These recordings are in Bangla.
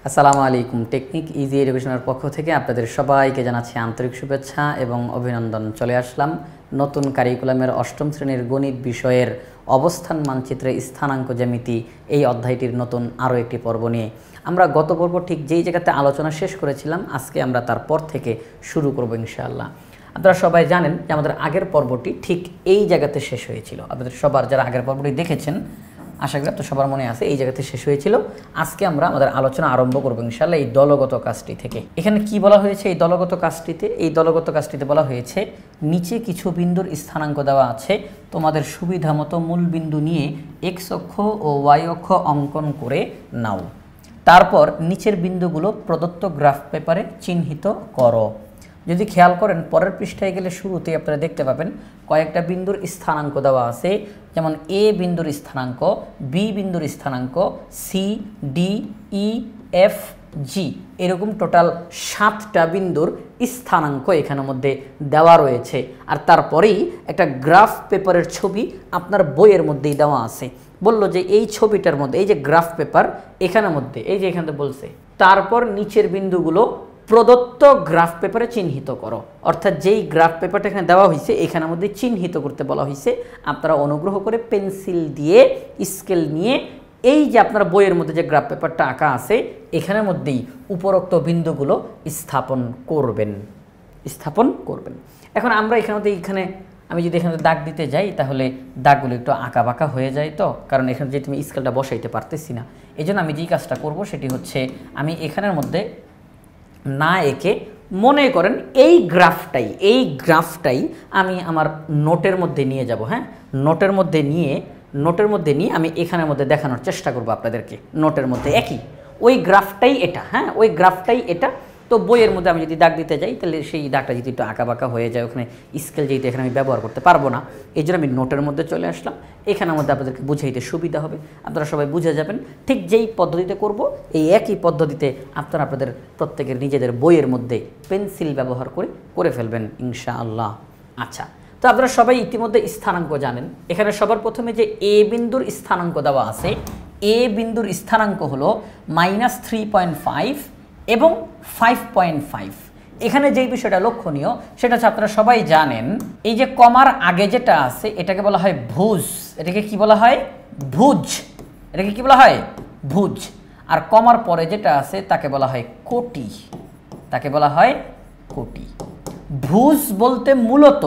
আসসালামু আলাইকুম। টেকনিক ইজি এডুকেশনের পক্ষ থেকে আপনাদের সবাইকে জানাচ্ছি আন্তরিক শুভেচ্ছা এবং অভিনন্দন। চলে আসলাম নতুন কারিকুলামের অষ্টম শ্রেণীর গণিত বিষয়ের অবস্থান মানচিত্রে স্থানাঙ্ক জ্যামিতি এই অধ্যায়টির নতুন আরও একটি পর্ব নিয়ে। আমরা গত পর্ব ঠিক যেই জায়গাতে আলোচনা শেষ করেছিলাম, আজকে আমরা তারপর থেকে শুরু করব ইনশাআল্লাহ। আপনারা সবাই জানেন যে আমাদের আগের পর্বটি ঠিক এই জায়গাতে শেষ হয়েছিল। আপনাদের সবার যারা আগের পর্বটি দেখেছেন আশা করি তো সবার মনে আছে এই জায়গাতে শেষ হয়েছিল। আজকে আমরা আমাদের আলোচনা আরম্ভ করবো ইনশাআল্লাহ এই দলগত কাজটি থেকে। এখানে কি বলা হয়েছে এই দলগত কাজটিতে? এই দলগত কাজটিতে বলা হয়েছে নিচে কিছু বিন্দুর স্থানাঙ্ক দেওয়া আছে, তোমাদের সুবিধা মতো মূল বিন্দু নিয়ে এক্স অক্ষ ও ওয়াই অক্ষ অঙ্কন করে নাও। তারপর নিচের বিন্দুগুলো প্রদত্ত গ্রাফ পেপারে চিহ্নিত করো। যদি খেয়াল করেন পরের পৃষ্ঠায় গেলে শুরুতেই আপনারা দেখতে পাবেন কয়েকটা বিন্দুর স্থানাঙ্ক দেওয়া আছে, যেমন এ বিন্দুর স্থানাঙ্ক, বি বিন্দুর স্থানাঙ্ক, সি, ডি, ই, এফ, জি, এরকম টোটাল 7টা বিন্দুর স্থানাঙ্ক এখানের মধ্যে দেওয়া রয়েছে। আর তারপরেই একটা গ্রাফ পেপারের ছবি আপনার বইয়ের মধ্যেই দেওয়া আছে। বলল যে এই ছবিটার মধ্যে এই যে গ্রাফ পেপার এখানের মধ্যে এই যে এখানে বলছে তারপর নিচের বিন্দুগুলো প্রদত্ত গ্রাফ পেপারে চিহ্নিত করো। অর্থাৎ যেই গ্রাফ পেপারটা এখানে দেওয়া হয়েছে এখানের মধ্যে চিহ্নিত করতে বলা হয়েছে। আপনারা অনুগ্রহ করে পেন্সিল দিয়ে স্কেল নিয়ে এই যে আপনার বইয়ের মধ্যে যে গ্রাফ পেপারটা আঁকা আছে এখানের মধ্যেই উপরোক্ত বিন্দুগুলো স্থাপন করবেন। এখন আমরা এখানে আমি যদি এখানে দাগ দিতে যাই তাহলে দাগগুলো একটু আঁকা বাঁকা হয়ে যায়, তো কারণ এখানে যে তুমি স্কেলটা বসাইতে পারতেছি না। এই জন্য আমি যেই কাজটা করব সেটি হচ্ছে আমি এখানের মধ্যে না এঁকে মনে করেন এই গ্রাফটাই আমি আমার নোটের মধ্যে নিয়ে যাব। হ্যাঁ, নোটের মধ্যে নিয়ে আমি এখানের মধ্যে দেখানোর চেষ্টা করব আপনাদেরকে। নোটের মধ্যে একই ওই গ্রাফটাই এটা, হ্যাঁ ওই গ্রাফটাই এটা। তো বইয়ের মধ্যে আমি যদি দাগ দিতে যাই তাহলে সেই দাগটা যদি একটু আঁকা বাঁকা হয়ে যায়, ওখানে স্কেল যেহেতু এখানে আমি ব্যবহার করতে পারবো না, এই জন্য আমি নোটের মধ্যে চলে আসলাম। এখানের মধ্যে আপনাদেরকে বুঝাইতে সুবিধা হবে, আপনারা সবাই বুঝে যাবেন। ঠিক যেই পদ্ধতিতে করব এই একই পদ্ধতিতে আপনারা আপনাদের প্রত্যেকের নিজেদের বইয়ের মধ্যে পেন্সিল ব্যবহার করে ফেলবেন ইনশাআল্লাহ। আচ্ছা, তো আপনারা সবাই ইতিমধ্যে স্থানাঙ্ক জানেন। এখানে সবার প্রথমে যে এ বিন্দুর স্থানাঙ্ক দেওয়া আছে, এ বিন্দুর স্থানাঙ্ক হলো -3.5 এবং 5.5। এখানে যেই বিষয়টা লক্ষণীয় সেটা হচ্ছে আপনারা সবাই জানেন এই যে কমার আগে যেটা আছে এটাকে বলা হয় ভুজ। এটাকে কি বলা হয়? ভুজ। এটাকে কি বলা হয়? ভুজ। আর কমার পরে যেটা আছে তাকে বলা হয় কোটি। ভুজ বলতে মূলত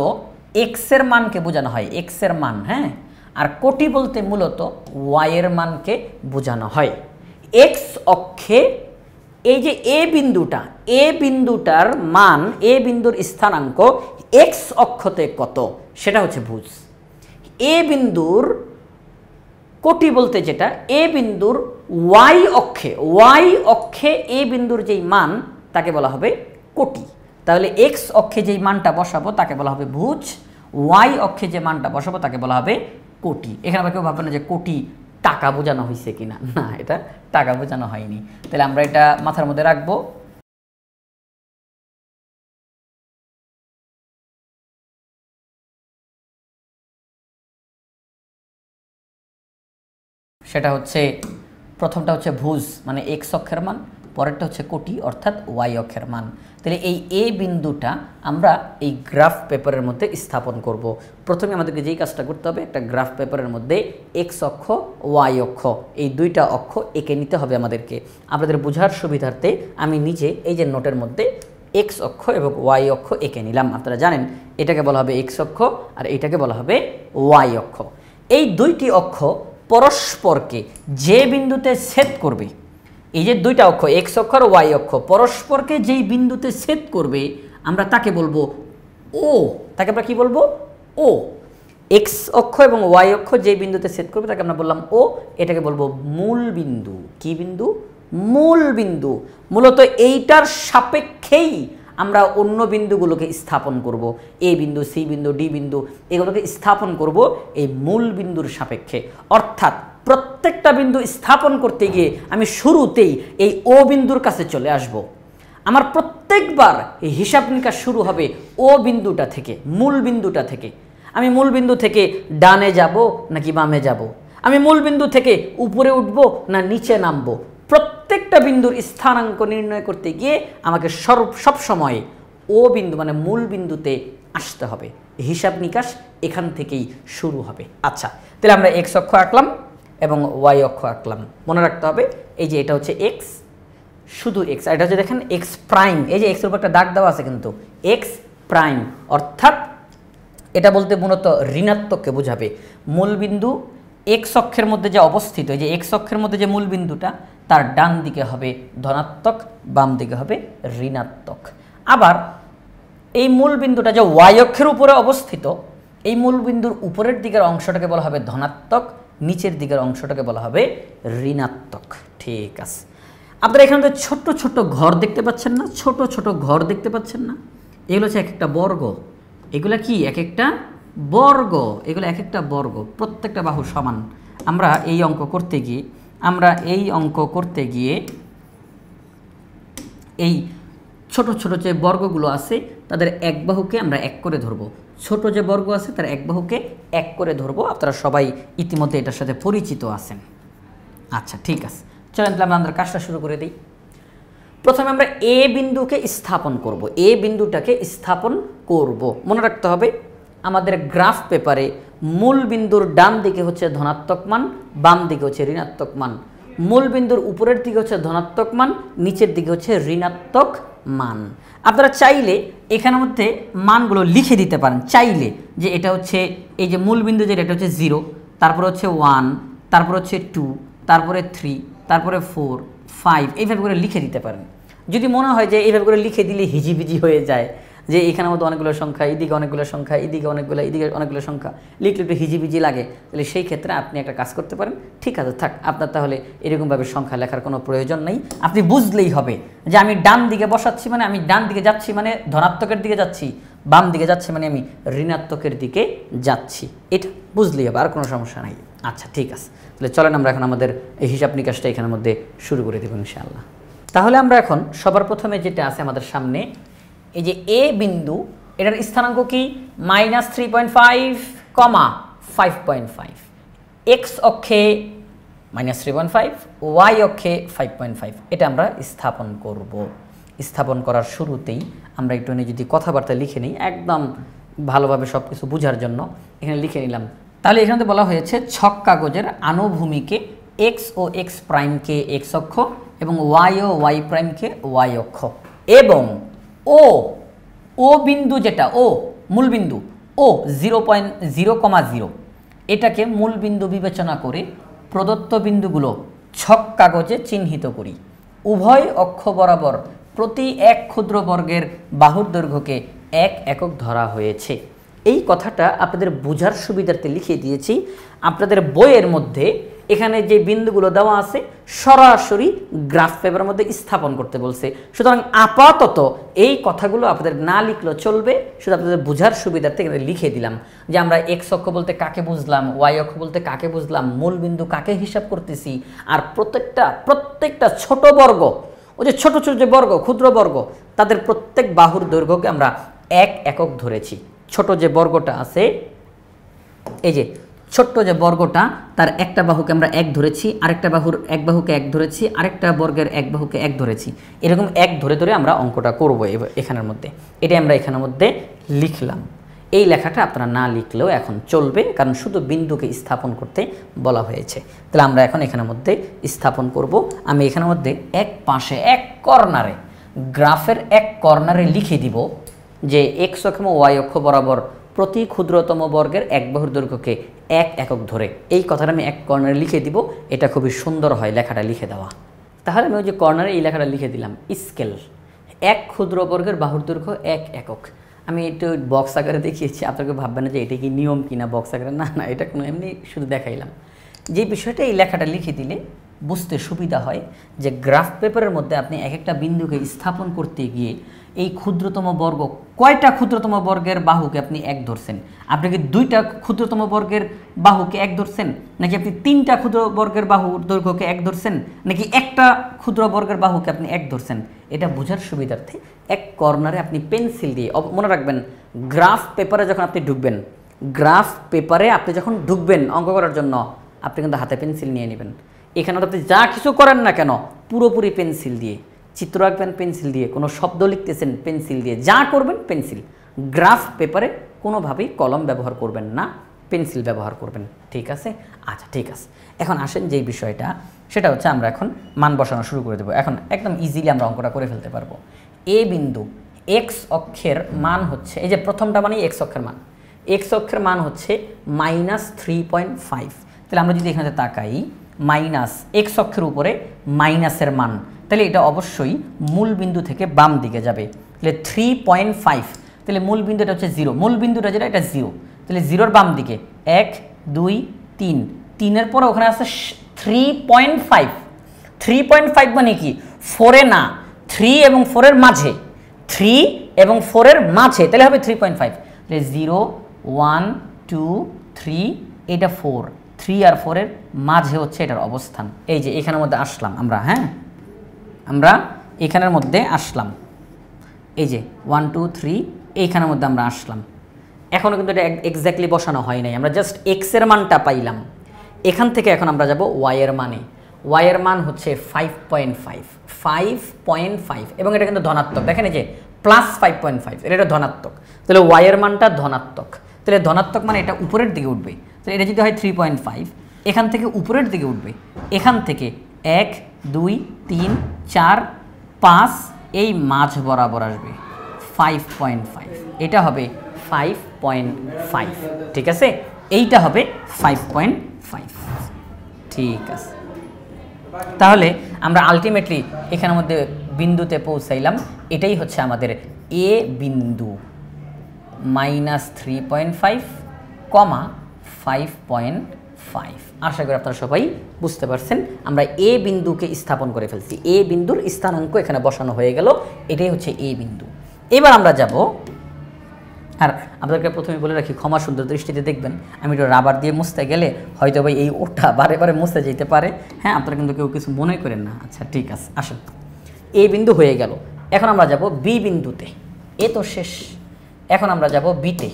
এক্স এর মানকে বোঝানো হয়, এক্স এর মান। হ্যাঁ, আর কোটি বলতে মূলত ওয়াই এর মানকে বোঝানো হয়। এক্স অক্ষে এই যে এ বিন্দুটার মান, এ বিন্দুর স্থানাঙ্ক এক্স অক্ষতে কত সেটা হচ্ছে ভুজ। এ বিন্দুর কোটি বলতে যেটা এ বিন্দুর ওয়াই অক্ষে এ বিন্দুর যেই মান তাকে বলা হবে কোটি। তাহলে এক্স অক্ষে যেই মানটা বসাবো তাকে বলা হবে ভুজ, ওয়াই অক্ষে যে মানটা বসাবো তাকে বলা হবে কোটি। এখানে আবার কেউ ভাববেন না যে কোটি টাকা বোঝানো হয়েছে কিনা, না এটা টাকা বোঝানো হয়নি। তাহলে আমরা এটা মাথার মধ্যে রাখবো। সেটা হচ্ছে প্রথমটা হচ্ছে ভুজ মানে এক্স অক্ষের মান, পরেরটা হচ্ছে কোটি অর্থাৎ ওয়াই অক্ষের মান। তাহলে এই এ বিন্দুটা আমরা এই গ্রাফ পেপারের মধ্যে স্থাপন করব। প্রথমে আমাদেরকে যেই কাজটা করতে হবে, একটা গ্রাফ পেপারের মধ্যে এক্স অক্ষ ওয়াই অক্ষ এই দুইটা অক্ষ এঁকে নিতে হবে আমাদেরকে। আপনাদের বোঝার সুবিধার্থে আমি নিজে এই যে নোটের মধ্যে এক্স অক্ষ এবং ওয়াই অক্ষ এঁকে নিলাম। আপনারা জানেন এটাকে বলা হবে এক্স অক্ষ আর এটাকে বলা হবে ওয়াই অক্ষ। এই দুইটি অক্ষ পরস্পরকে যে বিন্দুতে ছেদ করবে, এই যে দুইটা অক্ষ এক্স অক্ষ আর ওয়াই অক্ষ পরস্পরকে যেই বিন্দুতে ছেদ করবে আমরা তাকে বলবো ও। তাকে আমরা কি বলবো? ও। এক্স অক্ষ এবং ওয়াই অক্ষ যেই বিন্দুতে ছেদ করবে তাকে আমরা বললাম ও। এটাকে বলবো মূল বিন্দু। কি বিন্দু? মূল বিন্দু। মূলত এইটার সাপেক্ষেই আমরা অন্য বিন্দুগুলোকে স্থাপন করব। এ বিন্দু, সি বিন্দু, ডি বিন্দু এগুলোকে স্থাপন করব এই মূল বিন্দুর সাপেক্ষে। অর্থাৎ প্রত্যেকটা বিন্দু স্থাপন করতে গিয়ে আমি শুরুতেই এই ও বিন্দুর কাছে চলে আসব। আমার প্রত্যেকবার এই হিসাব নিকাশ শুরু হবে ও বিন্দুটা থেকে, মূল বিন্দুটা থেকে। আমি মূল বিন্দু থেকে ডানে যাব নাকি বামে যাব, আমি মূল বিন্দু থেকে উপরে উঠব না নিচে নামবো, প্রত্যেক প্রত্যেকটা বিন্দুর স্থানাঙ্ক নির্ণয় করতে গিয়ে আমাকে সব সময় ও বিন্দু মানে মূল বিন্দুতে আসতে হবে। হিসাব নিকাশ এখান থেকেই শুরু হবে। আচ্ছা, তাহলে আমরা এক্স অক্ষ আঁকলাম এবং ওয়াই অক্ষ আঁকলাম। মনে রাখতে হবে এই যে এটা হচ্ছে এক্স, শুধু এক্স, আর এটা হচ্ছে দেখেন এক্স প্রাইম। এই যে এক্সের উপর একটা দাগ দেওয়া আছে কিন্তু এক্স প্রাইম, অর্থাৎ এটা বলতে মূলত ঋণাত্মককে বোঝাবে। মূলবিন্দু এক্স অক্ষের মধ্যে যে অবস্থিত, এই যে এক্স অক্ষের মধ্যে যে মূলবিন্দুটা তার ডান দিকে হবে ধনাত্মক, বাম দিকে হবে ঋণাত্মক। আবার এই মূলবিন্দুটা যে ওয়াই অক্ষের উপরে অবস্থিত, এই মূলবিন্দুর উপরের দিকের অংশটাকে বলা হবে ধনাত্মক, নিচের দিকের অংশটাকে বলা হবে ঋণাত্মক। ঠিক আছে, আপনারা এখানে তো ছোট ছোট ঘর দেখতে পাচ্ছেন না, ছোট ছোট ঘর দেখতে পাচ্ছেন না, এগুলো হচ্ছে এক একটা বর্গ। এগুলো কি এক একটা বর্গ, এগুলো এক একটা বর্গ, প্রত্যেকটা বাহু সমান। আমরা এই অঙ্ক করতে গিয়ে এই ছোট ছোট যে বর্গগুলো আছে তাদের এক বাহুকে আমরা এক করে ধরবো। ছোট যে বর্গ আছে তার এক বাহুকে এক করে ধরবো। আপনারা সবাই ইতিমধ্যে এটার সাথে পরিচিত আছেন। আচ্ছা ঠিক আছে, চলেন তাহলে আমরা কাজটা শুরু করে দিই। প্রথমে আমরা এ বিন্দুকে স্থাপন করব, এ বিন্দুটাকে স্থাপন করব। মনে রাখতে হবে আমাদের গ্রাফ পেপারে মূল বিন্দুর ডান দিকে হচ্ছে ধনাত্মক মান, বাম দিকে হচ্ছে ঋণাত্মক মান। মূল বিন্দুর উপরের দিকে হচ্ছে ধনাত্মক মান, নিচের দিকে হচ্ছে ঋণাত্মক মান। আপনারা চাইলে এখানের মধ্যে মানগুলো লিখে দিতে পারেন, চাইলে যে এটা হচ্ছে এই যে মূল বিন্দু যেটা এটা হচ্ছে 0, তারপর হচ্ছে 1, তারপর হচ্ছে 2, তারপরে 3, তারপরে 4, 5, এইভাবে করে লিখে দিতে পারেন। যদি মনে হয় যে এইভাবে করে লিখে দিলে হিজিবিজি হয়ে যায়, যে এখানের মধ্যে অনেকগুলো সংখ্যা, এদিকে অনেকগুলো সংখ্যা, এদিকে অনেকগুলো সংখ্যা, লিখলে একটু হিজিবিজি লাগে, তাহলে সেই ক্ষেত্রে আপনি একটা কাজ করতে পারেন। ঠিক আছে, থাক, আপনার তাহলে এরকমভাবে সংখ্যা লেখার কোনো প্রয়োজন নেই। আপনি বুঝলেই হবে যে আমি ডান দিকে বসাচ্ছি মানে আমি ডান দিকে যাচ্ছি মানে ধনাত্মকের দিকে যাচ্ছি, বাম দিকে যাচ্ছি মানে আমি ঋণাত্মকের দিকে যাচ্ছি, এটা বুঝলেই হবে, আর কোনো সমস্যা নাই। আচ্ছা ঠিক আছে, তাহলে চলেন আমরা এখন আমাদের এই হিসাব নিকাশটা এখানের মধ্যে শুরু করে দেব ইনশাআল্লাহ। তাহলে আমরা এখন সবার প্রথমে যেটা আছে আমাদের সামনে, এই যে এ বিন্দু, এটার স্থানাঙ্ক কি -3.5, 5.5, এক্স অক্ষে -3.5, ওয়াই অক্ষে 5.5, এটা আমরা স্থাপন করব। স্থাপন করার শুরুতেই আমরা একটু যদি কথাবার্তা লিখে নিই একদম ভালোভাবে সব কিছু বোঝার জন্য, এখানে লিখে নিলাম। তাহলে এখানে বলা হয়েছে ছক কাগজের আনুভূমিকে এক্স ও এক্স প্রাইমকে এক্স অক্ষ এবং ওয়াই ও ওয়াই প্রাইমকে ওয়াই অক্ষ, এবং ও বিন্দু যেটা মূল বিন্দু 0.0,0 এটাকে মূল বিন্দু বিবেচনা করে প্রদত্ত বিন্দুগুলো ছক কাগজে চিহ্নিত করি। উভয় অক্ষ বরাবর প্রতি এক ক্ষুদ্র বর্গের বাহুর দৈর্ঘ্যকে 1 একক ধরা হয়েছে। এই কথাটা আপনাদের বোঝার সুবিধার্থে লিখে দিয়েছি। আপনাদের বইয়ের মধ্যে এখানে যে বিন্দুগুলো দেওয়া আছে সরাসরি গ্রাফ পেপারের মধ্যে স্থাপন করতে বলছে, সুতরাং আপাতত এই কথাগুলো আপনাদের না লিখলেও চলবে, শুধু আপনাদের বোঝার সুবিধার্থে এখানে লিখে দিলাম যে আমরা এক্স অক্ষ বলতে কাকে বুঝলাম, ওয়াই অক্ষ বলতে কাকে বুঝলাম, মূল বিন্দু কাকে হিসাব করতেছি, আর প্রত্যেকটা ছোট বর্গ, ওই যে ছোট ছোট যে বর্গ, ক্ষুদ্র বর্গ, তাদের প্রত্যেক বাহুর দৈর্ঘ্যকে আমরা 1 একক ধরেছি। ছোট যে বর্গটা আছে, এই যে ছোট্ট যে বর্গটা, তার একটা বাহুকে আমরা 1 ধরেছি, আরেকটা বাহুর এক বাহুকে 1 ধরেছি, আরেকটা বর্গের এক বাহুকে 1 ধরেছি, এরকম 1 ধরে ধরে আমরা অঙ্কটা করব এখানের মধ্যে। এটাই আমরা এখানের মধ্যে লিখলাম। এই লেখাটা আপনারা না লিখলেও এখন চলবে, কারণ শুধু বিন্দুকে স্থাপন করতে বলা হয়েছে। তাহলে আমরা এখন এখানের মধ্যে স্থাপন করব। আমি এখানের মধ্যে এক পাশে এক কর্নারে, গ্রাফের এক কর্নারে লিখে দিব যে এক্স অক্ষ এবং ওয়াই অক্ষ বরাবর প্রতি ক্ষুদ্রতম বর্গের এক বাহুর দৈর্ঘ্যকে 1 একক ধরে। এই কথাটা আমি এক কর্নারে লিখে দিব, এটা খুবই সুন্দর হয় লেখাটা লিখে দেওয়া। তাহলে আমি ওই যে কর্নারে এই লেখাটা লিখে দিলাম, স্কেল 1 ক্ষুদ্র বর্গের বাহুর দৈর্ঘ্য 1 একক। আমি একটু বক্স আকারে দেখিয়েছি, আপনাকে ভাববেন না যে এটা কি নিয়ম কিনা বক্স আকারে, না না, এটা কোনো এমনি শুধু দেখাইলাম। যে বিষয়টা এই লেখাটা লিখে দিলে বুঝতে সুবিধা হয় যে গ্রাফ পেপারের মধ্যে আপনি এক একটা বিন্দুকে স্থাপন করতে গিয়ে এই ক্ষুদ্রতম বর্গ, কয়টা ক্ষুদ্রতম বর্গের বাহুকে আপনি 1 ধরছেন, আপনি কি 2টা ক্ষুদ্রতম বর্গের বাহুকে 1 ধরছেন, নাকি আপনি 3টা ক্ষুদ্র বর্গের বাহুর দৈর্ঘ্যকে 1 ধরছেন, নাকি একটা ক্ষুদ্র বর্গের বাহুকে আপনি 1 ধরছেন, এটা বোঝার সুবিধার্থে এক কর্নারে আপনি পেন্সিল দিয়ে, মনে রাখবেন গ্রাফ পেপারে যখন আপনি ঢুকবেন, গ্রাফ পেপারে আপনি যখন ঢুকবেন অঙ্ক করার জন্য, আপনি কিন্তু হাতে পেন্সিল নিয়ে নেবেন এখানে আপনি যা কিছু করেন না কেন পুরোপুরি পেন্সিল দিয়ে, চিত্র আঁকবেন পেন্সিল দিয়ে, কোনো শব্দ লিখতেছেন পেন্সিল দিয়ে, যা করবেন পেন্সিল। গ্রাফ পেপারে কোনোভাবেই কলম ব্যবহার করবেন না, পেন্সিল ব্যবহার করবেন। ঠিক আছে? আচ্ছা ঠিক আছে, এখন আসেন যেই বিষয়টা সেটা হচ্ছে আমরা এখন মান বসানো শুরু করে দেবো। এখন একদম ইজিলি আমরা অঙ্কটা করে ফেলতে পারবো। এ বিন্দু এক্স অক্ষের মান হচ্ছে, এই যে প্রথমটা মানে এক্স অক্ষের মান, এক্স অক্ষের মান হচ্ছে -3.5। তাহলে আমরা যদি এখানে তাকাই মাইনাস এক্স অক্ষের উপরে মাইনাসের মান, তাহলে এটা অবশ্যই মূল বিন্দু থেকে বাম দিকে যাবে। তাহলে 3.5, তাহলে মূল বিন্দুটা হচ্ছে 0, মূল বিন্দুটা যেটা এটা 0, তাহলে 0-র বাম দিকে 1 2 3, 3-এর পরে ওখানে আছে 3.5। 3.5 মানে কি 4-এ না, 3 এবং 4-এর মাঝে, 3 এবং 4-এর মাঝে, তাহলে হবে 3.5। তাহলে 0 1 2 3, এটা 4, 3 আর 4-এর মাঝে হচ্ছে এটার অবস্থান। এই যে এখানের মধ্যে আসলাম আমরা, হ্যাঁ আমরা এখানের মধ্যে আসলাম, এই যে 1 2 3 এইখানের মধ্যে আমরা আসলাম। এখনও কিন্তু এটা এক্স্যাক্টলি বসানো হয় নাই, আমরা জাস্ট এক্সের মানটা পাইলাম। এখান থেকে এখন আমরা যাব ওয়াইয়ের মানে। ওয়াইয়ের মান হচ্ছে 5.5 এবং এটা কিন্তু ধনাত্মক, দেখেন এই যে +5.5, এটা ধনাত্মক, তাহলে ওয়াইয়ের মানটা ধনাত্মক। তাহলে ধনাত্মক মানে এটা উপরের দিকে উঠবে, তাহলে এটা যদি হয় 3.5, এখান থেকে উপরের দিকে উঠবে, এখান থেকে 1 2 3 4 5 এই মাঝ বরাবর আসবে 5.5, এটা হবে 5.5। ঠিক আছে, এইটা হবে 5.5। ঠিক আছে, তাহলে আমরা আলটিমেটলি এখানের মধ্যে বিন্দুতে পৌঁছাইলাম, এটাই হচ্ছে আমাদের এ বিন্দু -3.5, 5.5। আশা করি আপনারা সবাই বুঝতে পারছেন। আমরা এ বিন্দুকে স্থাপন করে ফেলছি, এ বিন্দুর স্থানাঙ্ক এখানে বসানো হয়ে গেল, এটাই হচ্ছে এ বিন্দু। এবার আমরা যাব, আর আপনাদেরকে প্রথমে বলে রাখি ক্ষমা সুন্দর দৃষ্টিতে দেখবেন, আমি একটু রাবার দিয়ে মুছতে গেলে হয়তো ভাই এই ওটা বারে বারে মুছতে যেতে পারে, হ্যাঁ আপনারা কিন্তু কেউ কিছু মনে করেন না। আচ্ছা ঠিক আছে, আসেন এ বিন্দু হয়ে গেল। এখন আমরা যাব বি বিন্দুতে, এ তো শেষ, এখন আমরা যাব বিতে।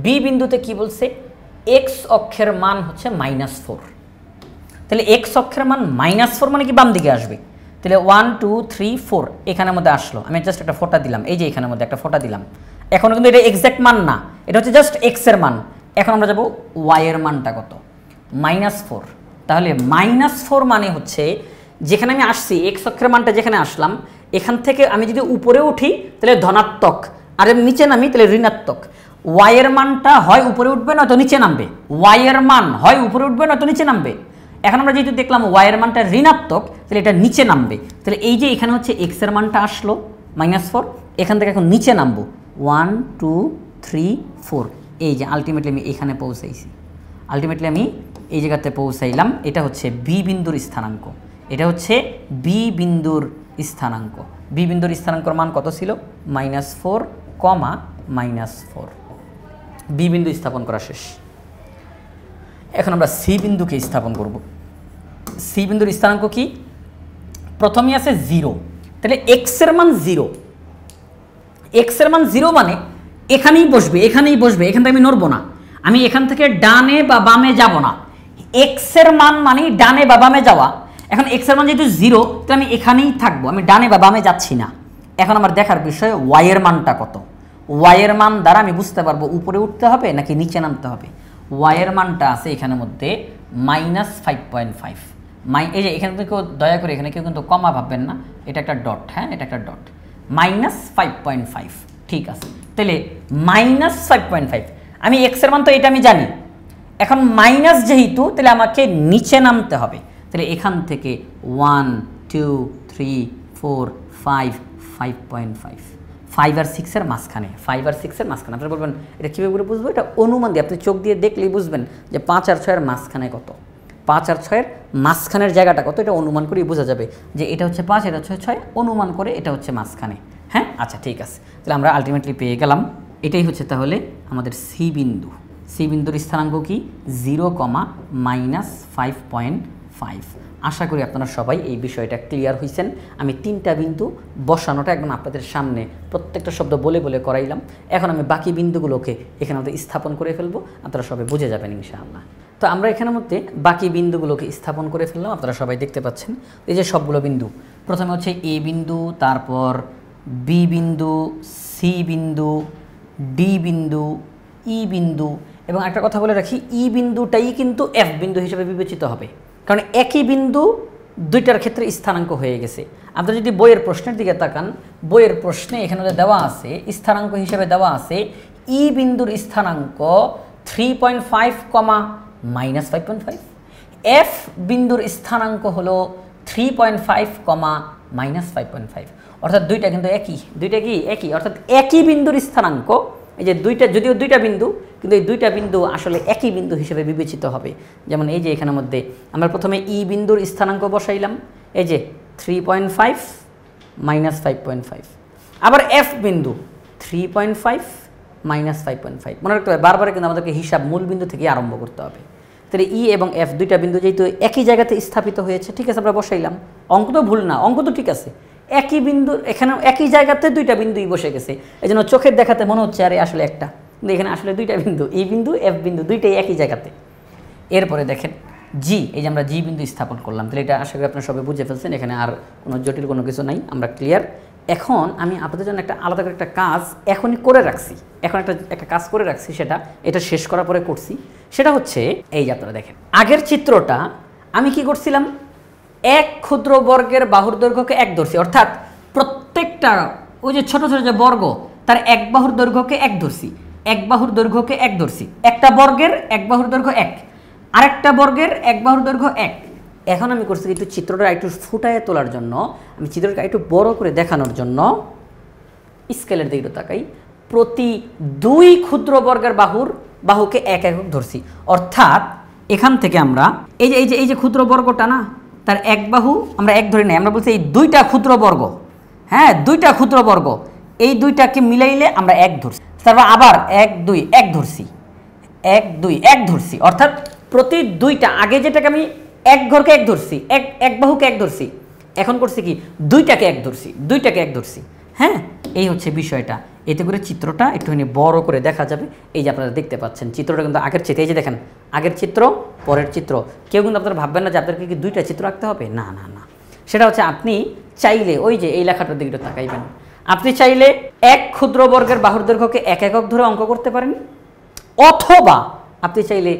বি বিন্দুতে কি বলছে, এক্স অক্ষের মান হচ্ছে -4, তাহলে এক্স অক্ষের মান -4 মানে কি বাম দিকে আসবে, তাহলে 1 2 3 4 এখানের মধ্যে আসলো। আমি জাস্ট একটা ফোঁটা দিলাম, এই যে এখানের মধ্যে একটা ফোঁটা দিলাম। এখনও কিন্তু এটা এক্স্যাক্ট মান না, এটা হচ্ছে জাস্ট এক্স এর মান। এখন আমরা যাব ওয়াই এর মানটা কত, -4। তাহলে -4 মানে হচ্ছে যেখানে আমি আসছি এক্স অক্ষের মানটা যেখানে আসলাম, এখান থেকে আমি যদি উপরে উঠি তাহলে ধনাত্মক, আর নিচে নামি তাহলে ঋণাত্মক। ওয়াই এর মানটা হয় উপরে উঠবে নয়তো নিচে নামবে, ওয়াই এর মান হয় উপরে উঠবে নয়তো নিচে নামবে। এখন আমরা যেহেতু দেখলাম ওয়াই এর মানটা ঋণাত্মক, তাহলে এটা নিচে নামবে। তাহলে এই যে এখানে হচ্ছে এক্স এর মানটা আসলো -4, এখান থেকে এখন নিচে নামবো 1 2 3 4, এই যে আলটিমেটলি আমি এখানে পৌঁছাইছি, আলটিমেটলি আমি এই জায়গাতে পৌঁছাইলাম। এটা হচ্ছে বি বিন্দুর স্থানাঙ্ক, এটা হচ্ছে বি বিন্দুর স্থানাঙ্ক। বি বিন্দুর স্থানাঙ্কর মান কত ছিল, -4, -4। বি বিন্দু স্থাপন করা শেষ। এখন আমরা সি বিন্দুকে স্থাপন করব। সি বিন্দুর স্থানাঙ্ক কি, প্রথমেই আছে 0, তাহলে এক্স এর মান 0, এক্স এর মান 0 মানে এখানেই বসবে, এখানেই বসবে, এখান থেকে আমি নড়বো না, আমি এখান থেকে ডানে বা বামে যাব না। এক্স এর মান মানে ডানে বা বামে যাওয়া। এখন এক্স এর মান যেহেতু 0, তাহলে আমি এখানেই থাকবো, আমি ডানে বা বামে যাচ্ছি না। এখন আমার দেখার বিষয় ওয়াই এর মানটা কত। ওয়াই এর মান দ্বারা আমি বুঝতে পারবো উপরে উঠতে হবে নাকি নিচে নামতে হবে। ওয়াই এর মানটা আছে এখানের মধ্যে -5.5। এই যে এখানে কেউ দয়া করে এখানে কেউ কিন্তু কমা ভাববেন না, এটা একটা ডট, হ্যাঁ এটা একটা ডট, -5.5। ঠিক আছে, তাহলে -5.5, আমি এক্স এর মান তো এটা আমি জানি, এখন মাইনাস যেহেতু তাহলে আমাকে নিচে নামতে হবে। তাহলে এখান থেকে 1 2 3 4 5, 5.5, 5 আর 6 এর মাঝখানে, 5 আর 6 এর মাঝখানে। আপনারা বলবেন এটা কীভাবে বুঝবো, এটা অনুমান দিয়ে আপনি চোখ দিয়ে দেখলেই বুঝবেন যে 5 আর 6 এর মাঝখানে কত, 5 আর 6 এর মাঝখানের জায়গাটা কত, এটা অনুমান করেই বোঝা যাবে যে এটা হচ্ছে 5, এটা হচ্ছে 6, অনুমান করে এটা হচ্ছে মাঝখানে। হ্যাঁ আচ্ছা ঠিক আছে, তাহলে আমরা আলটিমেটলি পেয়ে গেলাম, এটাই হচ্ছে তাহলে আমাদের সি বিন্দু। সি বিন্দুর স্থানাঙ্ক কি 0, -5.5। আশা করি আপনারা সবাই এই বিষয়টা ক্লিয়ার হয়েছেন। আমি 3টা বিন্দু বসানোটা একদম আপনাদের সামনে প্রত্যেকটা শব্দ বলে বলে করাইলাম। এখন আমি বাকি বিন্দুগুলোকে এখানে মধ্যে স্থাপন করে ফেলবো, আপনারা সবাই বুঝে যাবেন ইনশাআল্লাহ। তো আমরা এখানের মধ্যে বাকি বিন্দুগুলোকে স্থাপন করে ফেললাম, আপনারা সবাই দেখতে পাচ্ছেন। এই যে সবগুলো বিন্দু, প্রথমে হচ্ছে এ বিন্দু, তারপর বি বিন্দু, সি বিন্দু, ডি বিন্দু, ই বিন্দু, এবং একটা কথা বলে রাখি, ই বিন্দুটাই কিন্তু এফ বিন্দু হিসেবে বিবেচিত হবে, কারণ একই বিন্দু দুইটার ক্ষেত্রে স্থানাঙ্ক হয়ে গেছে। আপনারা যদি বইয়ের প্রশ্নের দিকে তাকান, বইয়ের প্রশ্নে এখানে দেওয়া আছে, স্থানাঙ্ক হিসেবে দেওয়া আছে ই বিন্দুর স্থানাঙ্ক 3.5, -5.5, এফ বিন্দুর স্থানাঙ্ক হলো 3.5, -5.5, অর্থাৎ দুইটা কিন্তু একই, দুইটা কি একই, অর্থাৎ একই বিন্দুর স্থানাঙ্ক। এই যে দুইটা, যদিও দুইটা বিন্দু, কিন্তু এই দুইটা বিন্দু আসলে একই বিন্দু হিসেবে বিবেচিত হবে। যেমন এই যে এখানের মধ্যে আমরা প্রথমে ই বিন্দুর স্থানাঙ্ক বসাইলাম, এই যে 3.5, -5.5, আবার এফ বিন্দু 3.5, -5.5। মনে রাখতে হবে বারবার কিন্তু আমাদেরকে হিসাব মূল বিন্দু থেকে আরম্ভ করতে হবে। তাহলে ই এবং এফ দুইটা বিন্দু যেহেতু একই জায়গাতে স্থাপিত হয়েছে, ঠিক আছে, আমরা বসাইলাম, অঙ্ক তো ভুল না, অঙ্ক তো ঠিক আছে, একই বিন্দু, এখানে একই জায়গাতে দুইটা বিন্দুই বসে গেছে, এই জন্য চোখের দেখাতে মনে হচ্ছে আরে আসলে একটা, কিন্তু এখানে আসলে দুইটা বিন্দু, ই বিন্দু এফ বিন্দু দুইটাই একই জায়গাতে। এরপরে দেখেন জি, এই যে আমরা জি বিন্দু স্থাপন করলাম, তাহলে এটা আশা করি আপনারা সবাই বুঝে ফেলছেন, এখানে আর কোনো জটিল কোনো কিছু নাই, আমরা ক্লিয়ার। এখন আমি আপনাদের জন্য একটা আলাদা করে একটা কাজ এখনই করে রাখছি, এখন একটা কাজ করে রাখছি, সেটা এটা শেষ করার পরে করছি। সেটা হচ্ছে এই যে আপনারা দেখেন আগের চিত্রটা আমি কি করছিলাম, এক ক্ষুদ্র বর্গের বাহুর দৈর্ঘ্যকে 1 ধরছি, অর্থাৎ প্রত্যেকটা ওই যে ছোট ছোট যে বর্গ তার এক বাহুর দৈর্ঘ্যকে 1 ধরছি, এক বাহুর দৈর্ঘ্যকে 1 ধরছি, একটা বর্গের এক বাহুর দৈর্ঘ্য 1, আরেকটা বর্গের এক বাহুর দৈর্ঘ্য 1। এখন আমি করছি একটু চিত্রটা একটু ফুটায় তোলার জন্য, আমি চিত্রটা একটু বড় করে দেখানোর জন্য স্কেলের দিকে তাকাই, প্রতি 2 ক্ষুদ্র বর্গের বাহুকে 1 একক ধরছি, অর্থাৎ এখান থেকে আমরা এই যে ক্ষুদ্র বর্গটা না, তার এক বাহু আমরা 1 ধরে নেই, আমরা বলছি এই 2টা ক্ষুদ্র বর্গ, হ্যাঁ 2টা ক্ষুদ্র বর্গ, এই 2টাকে মিলাইলে আমরা 1 ধরছি, তারপর আবার 1 2 1 ধরছি, 1 2 1 ধরছি, অর্থাৎ প্রতি 2টা, আগে যেটাকে আমি এক ঘরকে 1 ধরছি, এক বাহুকে 1 ধরছি, এখন করছি কি 2টাকে 1 ধরছি, 2টাকে 1 ধরছি, হ্যাঁ এই হচ্ছে বিষয়টা। এতে করে চিত্রটা একটুখানি বড় করে দেখা যাবে। এই যে আপনারা দেখতে পাচ্ছেন চিত্রটা কিন্তু আগের চিত্র, এই যে দেখেন আগের চিত্র পরের চিত্র, কেউ কিন্তু আপনারা ভাববেন না যে আপনাদেরকে কি 2টা চিত্র আঁকতে হবে, না না না, সেটা হচ্ছে আপনি চাইলে ওই যে এই লেখাটার দিকে তাকাইবেন, আপনি চাইলে এক ক্ষুদ্র বর্গের বাহুর দৈর্ঘ্যকে 1 একক ধরে অঙ্ক করতে পারেন, অথবা আপনি চাইলে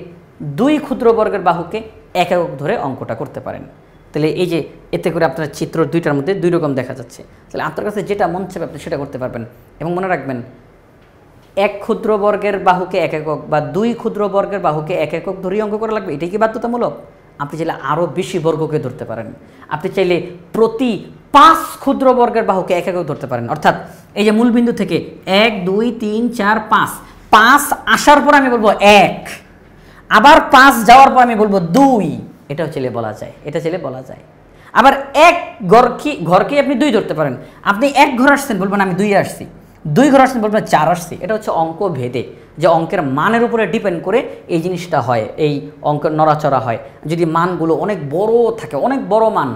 2 ক্ষুদ্র বর্গের বাহুকে 1 একক ধরে অঙ্কটা করতে পারেন। তাহলে এই যে এতে করে আপনার চিত্র দুইটার মধ্যে 2 রকম দেখা যাচ্ছে, তাহলে আপনার কাছে যেটা মন চাবে আপনি সেটা করতে পারবেন। এবং মনে রাখবেন 1 ক্ষুদ্র বর্গের বাহুকে 1 একক বা 2 ক্ষুদ্র বর্গের বাহুকে 1 একক ধরেই অঙ্ক করা লাগবে, এটাই কি বাধ্যতামূলক? আপনি চাইলে আরও বেশি বর্গকে ধরতে পারেন, আপনি চাইলে প্রতি 5 ক্ষুদ্র বর্গের বাহুকে 1 একক ধরতে পারেন, অর্থাৎ এই যে মূল বিন্দু থেকে 1 2 3 4 5 আসার পর আমি বলবো 1, আবার 5 যাওয়ার পর আমি বলবো 2, এটাও চাইলে বলা যায়, এটা চাইলে বলা যায়। আবার এক ঘরকে আপনি 2 ধরতে পারেন, আপনি 1 ঘর আসছেন বলবেন আমি 2 আসছি, 2 ঘর আসছেন বলবেন 4 আসছি, এটা হচ্ছে অঙ্ক ভেদে, যে অঙ্কের মানের উপরে ডিপেন্ড করে এই জিনিসটা হয়, এই অঙ্কের নড়াচড়া হয়। যদি মানগুলো অনেক বড় থাকে, অনেক বড় মান,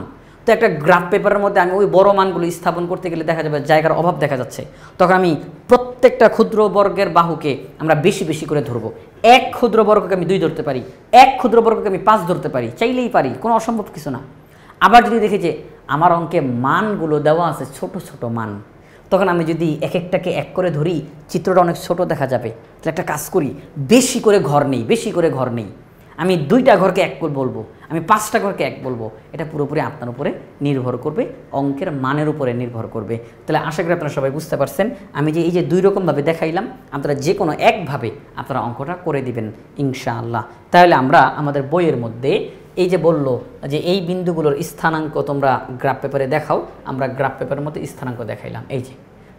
তো একটা গ্রাফ পেপারের মধ্যে আমি ওই বড় মানগুলো স্থাপন করতে গেলে দেখা যাবে জায়গার অভাব দেখা যাচ্ছে, তখন আমি প্রত্যেকটা ক্ষুদ্র বর্গের বাহুকে আমরা বেশি বেশি করে ধরবো। 1 ক্ষুদ্র বর্গকে আমি 2 ধরতে পারি, 1 ক্ষুদ্র বর্গকে আমি 5 ধরতে পারি, চাইলেই পারি, কোনো অসম্ভব কিছু না। আবার যদি দেখি যে আমার অঙ্কে মানগুলো দেওয়া আছে ছোট ছোট মান, তখন আমি যদি এক একটাকে 1 করে ধরি চিত্রটা অনেক ছোট দেখা যাবে। তাহলে একটা কাজ করি, বেশি করে ঘর নেই, বেশি করে ঘর নেই, আমি 2টা ঘরকে 1 বলবো, আমি 5টা ঘরকে 1 বলবো, এটা পুরোপুরি আপনার উপরে নির্ভর করবে, অঙ্কের মানের উপরে নির্ভর করবে। তাহলে আশা করি আপনারা সবাই বুঝতে পারছেন, আমি যে এই যে 2 রকমভাবে দেখাইলাম, আপনারা যে কোনো একভাবে আপনারা অঙ্কটা করে দিবেন ইনশাআল্লাহ। তাহলে আমরা আমাদের বইয়ের মধ্যে এই যে বললো যে এই বিন্দুগুলোর স্থানাঙ্ক তোমরা গ্রাফ পেপারে দেখাও, আমরা গ্রাফ পেপারের মধ্যে স্থানাঙ্ক দেখাইলাম, এই যে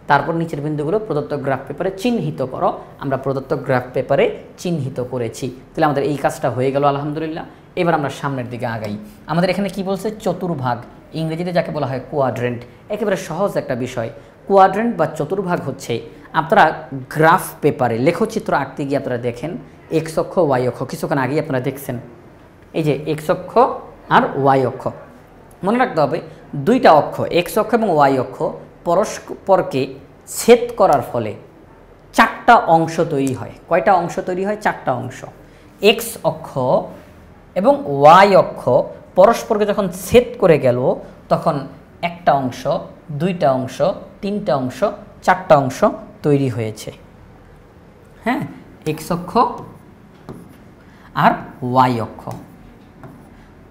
তারপর নিচের বিন্দুগুলো প্রদত্ত গ্রাফ পেপারে চিহ্নিত করো, আমরা প্রদত্ত গ্রাফ পেপারে চিহ্নিত করেছি। তাহলে আমাদের এই কাজটা হয়ে গেল আলহামদুলিল্লাহ। এবার আমরা সামনের দিকে আগাই। আমাদের এখানে কি বলছে, চতুর্ভাগ, ইংরেজিতে যাকে বলা হয় কোয়াড্রেন্ট, একেবারে সহজ একটা বিষয়। কোয়াড্রেন্ট বা চতুর্ভাগ হচ্ছে, আপনারা গ্রাফ পেপারে লেখচিত্র আঁকতে গিয়ে আপনারা দেখেন এক্স অক্ষ ওয়াই অক্ষ, কিছুক্ষণ আগেই আপনারা দেখছেন, এই যে এক্স অক্ষ আর ওয়াই অক্ষ। মনে রাখতে হবে দুইটা অক্ষ এক্স অক্ষ এবং ওয়াই অক্ষ পরস্পরকে ছেদ করার ফলে চারটা অংশ তৈরি হয়। কয়টা অংশ তৈরি হয়? চারটা অংশ। এক্স অক্ষ এবং ওয়াই অক্ষ পরস্পরকে যখন ছেদ করে গেল তখন একটা অংশ, দুইটা অংশ, তিনটা অংশ, চারটা অংশ তৈরি হয়েছে। হ্যাঁ, এক্স অক্ষ আর ওয়াই অক্ষ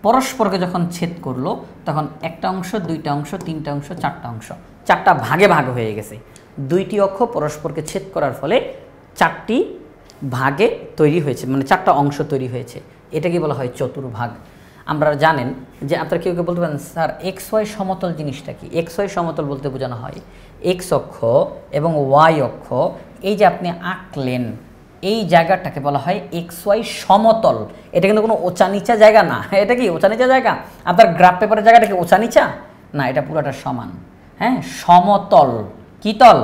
পরস্পরকে যখন ছেদ করলো তখন একটা অংশ, দুইটা অংশ, তিনটা অংশ, চারটা অংশ, চারটা ভাগে ভাগ হয়ে গেছে। দুইটি অক্ষ পরস্পরকে ছেদ করার ফলে চারটি ভাগে তৈরি হয়েছে, মানে চারটা অংশ তৈরি হয়েছে। এটাকে বলা হয় চতুর্ভাগ। আমরা জানেন যে আপনারা কেউ কেউ বলতে পারেন স্যার এক্স ওয়াই সমতল জিনিসটা কি? এক্স ওয়াই সমতল বলতে বোঝানো হয় এক্স অক্ষ এবং ওয়াই অক্ষ এই যে আপনি আঁকলেন এই জায়গাটাকে বলা হয় এক্স ওয়াই সমতল। এটা কিন্তু কোনো ওচা নিচা জায়গা না। এটা কি ওচা নিচা জায়গা? আপনার গ্রাফ পেপারের জায়গাটা কি ওচা নিচা না, এটা পুরোটা সমান। হ্যাঁ, সমতল। কি তল?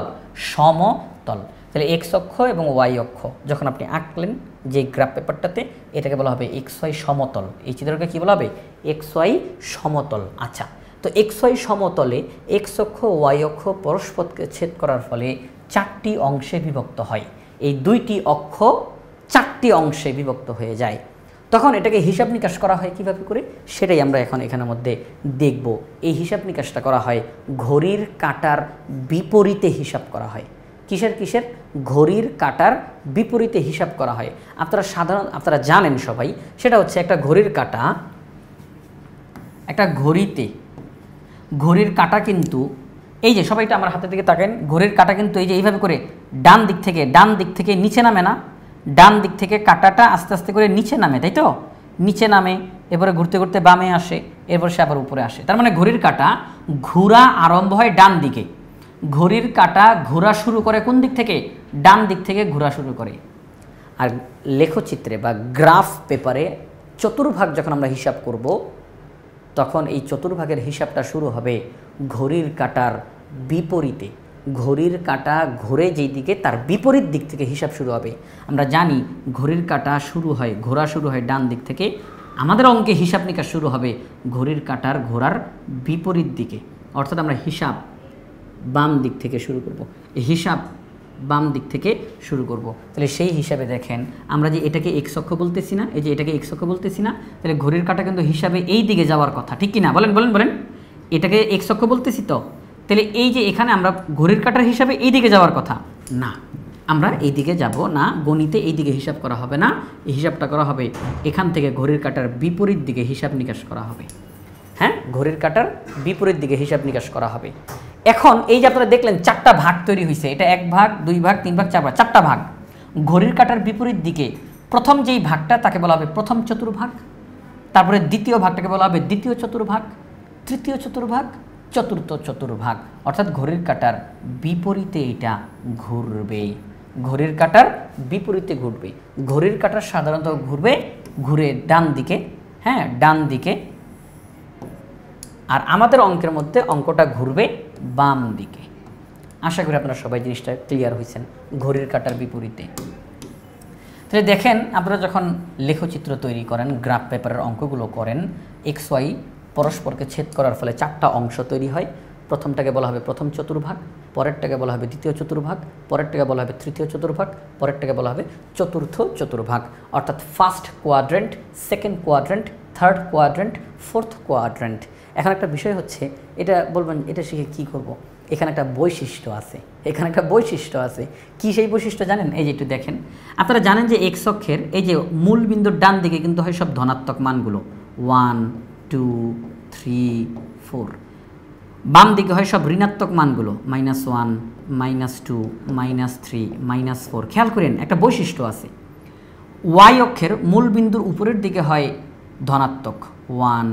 সমতল। তাহলে এক্স অক্ষ এবং ওয়াই অক্ষ যখন আপনি আঁকলেন যে গ্রাফ পেপারটাতে, এটাকে বলা হবে এক্স ওয়াই সমতল। এই চিত্রকে কি বলা হবে? এক্স ওয়াই সমতল। আচ্ছা, তো এক্স ওয়াই সমতলে এক্স অক্ষ ওয়াই অক্ষ পরস্পরকে ছেদ করার ফলে চারটি অংশে বিভক্ত হয়। এই দুইটি অক্ষ চারটি অংশে বিভক্ত হয়ে যায়। তখন এটাকে হিসাব নিকাশ করা হয় কীভাবে করে, সেটাই আমরা এখন এখানের মধ্যে দেখব। এই হিসাব নিকাশটা করা হয় ঘড়ির কাঁটার বিপরীতে হিসাব করা হয়। কিসের? ঘড়ির কাঁটার বিপরীতে হিসাব করা হয়। আপনারা জানেন সবাই, সেটা হচ্ছে একটা ঘড়ির কাঁটা, একটা ঘড়ির কাঁটা কিন্তু এই যে সবাইটা আমার হাতের দিকে তাকেন, ঘড়ির কাঁটা কিন্তু এই যে এইভাবে করে ডান দিক থেকে নিচে নামে না? ডান দিক থেকে কাঁটাটা আস্তে আস্তে করে নিচে নামে, তাই তো? নিচে নামে, এরপরে ঘুরতে ঘুরতে বামে আসে, এরপর সে আবার উপরে আসে। তার মানে ঘড়ির কাঁটা ঘোরা আরম্ভ হয় ডান দিকে। ঘড়ির কাঁটা ঘোরা শুরু করে কোন দিক থেকে? ডান দিক থেকে ঘোরা শুরু করে। আর লেখচিত্রে বা গ্রাফ পেপারে চতুর্ভাগ যখন আমরা হিসাব করব তখন এই চতুর্ভাগের হিসাবটা শুরু হবে ঘড়ির কাঁটার বিপরীতে। ঘড়ির কাঁটা ঘোরে যেই দিকে তার বিপরীত দিক থেকে হিসাব শুরু হবে। আমরা জানি ঘড়ির কাঁটা ঘোরা শুরু হয় ডান দিক থেকে। আমাদের অঙ্কে হিসাব নিকাশ শুরু হবে ঘড়ির কাঁটার ঘোরার বিপরীত দিকে, অর্থাৎ আমরা হিসাব বাম দিক থেকে শুরু করব। এই হিসাব বাম দিক থেকে শুরু করব। তাহলে সেই হিসাবে দেখেন আমরা যে এটাকে এক্স অক্ষ বলতেছি না, এই যে এটাকে এক্স অক্ষ বলতেছি না, তাহলে ঘড়ির কাঁটা কিন্তু হিসাবে এই দিকে যাওয়ার কথা, ঠিক কি না? বলেন এটাকে এক্স অক্ষ বলতেছি তো, তাহলে এই যে এখানে আমরা ঘড়ির কাঁটার হিসাবে এই দিকে যাওয়ার কথা না, আমরা এই দিকে যাব না। গণিতে এই দিকে হিসাব করা হবে না, এই হিসাবটা করা হবে এখান থেকে ঘড়ির কাঁটার বিপরীত দিকে হিসাব নিকাশ করা হবে। হ্যাঁ, ঘড়ির কাঁটার বিপরীত দিকে হিসাব নিকাশ করা হবে। এখন এই যে আপনারা দেখলেন চারটা ভাগ তৈরি হয়েছে, এটা 1 ভাগ, 2 ভাগ, 3 ভাগ, 4 ভাগ, চারটা ভাগ। ঘড়ির কাঁটার বিপরীত দিকে প্রথম যেই ভাগটা তাকে বলা হবে প্রথম চতুর্ভাগ, তারপরে দ্বিতীয় ভাগটাকে বলা হবে দ্বিতীয় চতুর্ভাগ, তৃতীয় চতুর্ভাগ, চতুর্থ চতুর্ভাগ। অর্থাৎ ঘড়ির কাঁটার বিপরীতে এটা ঘুরবে, ঘড়ির কাঁটার বিপরীতে ঘুরবে। ঘড়ির কাঁটা সাধারণত ঘুরে ডান দিকে। হ্যাঁ, ডান দিকে। আর আমাদের অঙ্কের মধ্যে অঙ্কটা ঘুরবে বাম দিকে। আশা করি আপনারা সবাই জিনিসটা ক্লিয়ার হয়েছেন, ঘড়ির কাঁটার বিপরীতে। তাহলে দেখেন আপনারা যখন লেখচিত্র তৈরি করেন, গ্রাফ পেপারের অঙ্কগুলো করেন, এক্স ওয়াই পরস্পরকে ছেদ করার ফলে চারটা অংশ তৈরি হয়। প্রথমটাকে বলা হবে প্রথম চতুর্ভাগ, পরেরটাকে বলা হবে দ্বিতীয় চতুর্ভাগ, পরেরটাকে বলা হবে তৃতীয় চতুর্ভাগ, পরেরটাকে বলা হবে চতুর্থ চতুর্ভাগ। অর্থাৎ first quadrant, second quadrant, third quadrant, fourth quadrant. এখন একটা বিষয় হচ্ছে, এটা বলবেন এটা শিখে কী করব? এখানে একটা বৈশিষ্ট্য আছে, কি সেই বৈশিষ্ট্য জানেন? এই যে একটু দেখেন, আপনারা জানেন যে এক্স অক্ষের এই যে মূল বিন্দুর ডান দিকে কিন্তু হয় সব ধনাত্মক মানগুলো, 1, 2, 3, 4। বাম দিকে হয় সব ঋণাত্মক মানগুলো, -1, -2, -3, -4। খেয়াল করেন একটা বৈশিষ্ট্য আছে, ওয়াই অক্ষের মূল বিন্দুর উপরের দিকে হয় ধনাত্মক 1,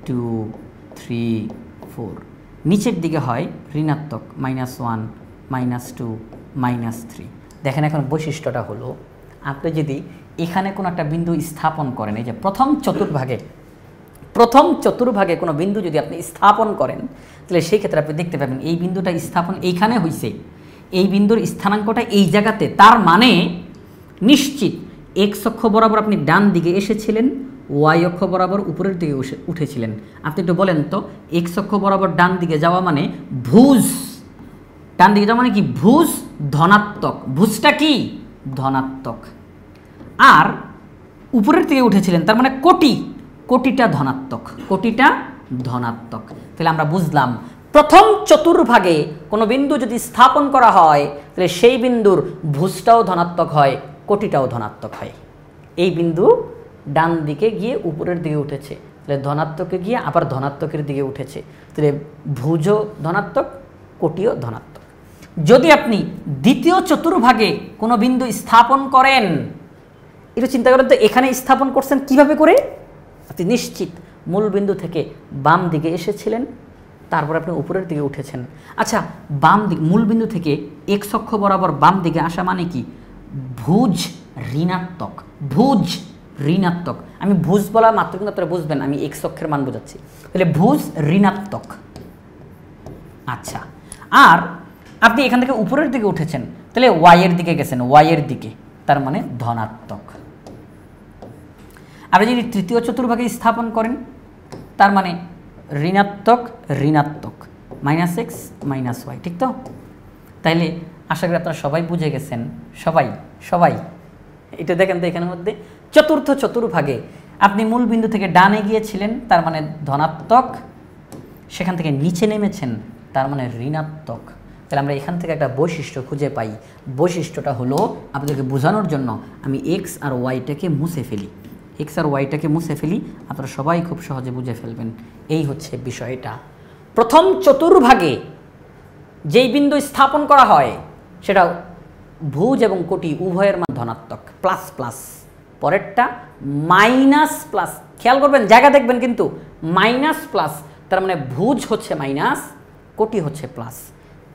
2, 3, 4, নিচের দিকে হয় ঋণাত্মক -1, -2, -3। দেখেন এখন বৈশিষ্ট্যটা হলো, আপনি যদি এখানে কোনো একটা বিন্দু স্থাপন করেন, এই যে প্রথম চতুর্ভাগে কোনো বিন্দু যদি আপনি স্থাপন করেন, তাহলে সেই ক্ষেত্রে আপনি দেখতে পাবেন এই বিন্দুটা স্থাপন এইখানে হয়েছে, এই বিন্দুর স্থানাঙ্কটা এই জায়গাতে। তার মানে নিশ্চিত এক্স অক্ষ বরাবর আপনি ডান দিকে এসেছিলেন, ওয়াই অক্ষ বরাবর উপরের দিকে উঠেছিলেন। আপনি একটু বলেন তো, এক্স অক্ষ বরাবর ডান দিকে যাওয়া মানে ভুজ, ডান দিকে যাওয়া মানে কি? ভুজ ধনাত্মক, ভুজটা কি? ধনাত্মক। আর উপরের দিকে উঠেছিলেন তার মানে কোটি, কোটিটা ধনাত্মক, কোটিটা ধনাত্মক। তাহলে আমরা বুঝলাম প্রথম চতুর্ভাগে কোনো বিন্দু যদি স্থাপন করা হয় তাহলে সেই বিন্দুর ভুজটাও ধনাত্মক হয়, কোটিটাও ধনাত্মক হয়। এই বিন্দু ডান দিকে গিয়ে উপরের দিকে উঠেছে, তাহলে ধনাত্মকে গিয়ে আবার ধনাত্মকের দিকে উঠেছে, তাহলে ভুজও ধনাত্মক, কোটিও ধনাত্মক। যদি আপনি দ্বিতীয় চতুর্ভাগে কোনো বিন্দু স্থাপন করেন, একটু চিন্তা করেন তো, এখানে স্থাপন করছেন কিভাবে করে? আপনি নিশ্চিত মূল বিন্দু থেকে বাম দিকে এসেছিলেন, তারপর আপনি উপরের দিকে উঠেছেন। আচ্ছা, বাম দিক মূল বিন্দু থেকে এক্স অক্ষ বরাবর বাম দিকে আসা মানে কি? ভুজ ঋণাত্মক, ভুজ ঋণাত্মক। আমি ভুজ বলা মাত্র কিন্তু আপনারা বুঝবেন আমি এক্স অক্ষের মান বোঝাচ্ছি, তাহলে ভুজ ঋণাত্মক। আচ্ছা, আর আপনি এখান থেকে উপরের দিকে উঠেছেন, তাহলে ওয়াইয়ের দিকে গেছেন, ওয়াইয়ের দিকে, তার মানে ধনাত্মক। আপনি যদি তৃতীয় চতুর্ভাগে স্থাপন করেন তার মানে ঋণাত্মক ঋণাত্মক, মাইনাস এক্স মাইনাস ওয়াই, ঠিক তো? তাইলে আশা করি আপনারা সবাই বুঝে গেছেন, সবাই সবাই এটা দেখেন তো, এখানের মধ্যে চতুর্থ চতুর্ভাগে আপনি মূল বিন্দু থেকে ডানে গিয়েছিলেন তার মানে ধনাত্মক, সেখান থেকে নিচে নেমেছেন তার মানে ঋণাত্মক। তাহলে আমরা এখান থেকে একটা বৈশিষ্ট্য খুঁজে পাই, বৈশিষ্ট্যটা হলো আপনাদেরকে বোঝানোর জন্য আমি এক্স আর ওয়াইটাকে মুছে ফেলি, এক্স আর ওয়াইটাকে মুছে ফেলি, আপনারা সবাই খুব সহজে বুঝে ফেলবেন। এই হচ্ছে বিষয়টা। প্রথম চতুর্ভাগে যেই বিন্দু স্থাপন করা হয় সেটা ভুজ এবং কোটি উভয়ের মান ধনাত্মক, প্লাস প্লাস, পরেরটা মাইনাস প্লাস। খেয়াল করবেন, জায়গা দেখবেন কিন্তু, মাইনাস প্লাস, তার মানে ভুজ হচ্ছে মাইনাস, কোটি হচ্ছে প্লাস।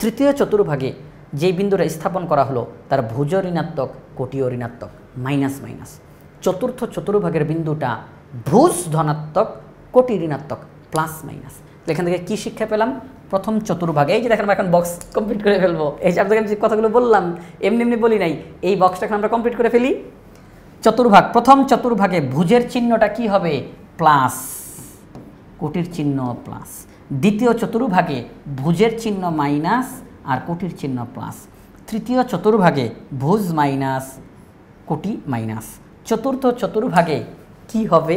তৃতীয় চতুর্ভাগে যেই বিন্দুটা স্থাপন করা হলো তার ভুজও ঋণাত্মক, কোটিও ঋণাত্মক, মাইনাস মাইনাস। চতুর্থ চতুর্ভাগের বিন্দুটা ভুজ ধনাত্মক, কোটি ঋণাত্মক, প্লাস মাইনাস। এখান থেকে কী শিক্ষা পেলাম? প্রথম চতুর্ভাগে, এই যে দেখেন আমরা এখন বক্স কমপ্লিট করে ফেলবো, এই যে আপনাদের যে কথাগুলো বললাম এমনি এমনি বলি নাই, এই বক্সটা এখন আমরা কমপ্লিট করে ফেলি। চতুর্ভাগ, প্রথম চতুর্ভাগে ভুজের চিহ্নটা কি হবে? প্লাস, কোটির চিহ্ন প্লাস। দ্বিতীয় চতুর্ভাগে ভুজের চিহ্ন মাইনাস আর কোটির চিহ্ন প্লাস। তৃতীয় চতুর্ভাগে ভুজ মাইনাস, কোটি মাইনাস। চতুর্থ চতুর্ভাগে কি হবে?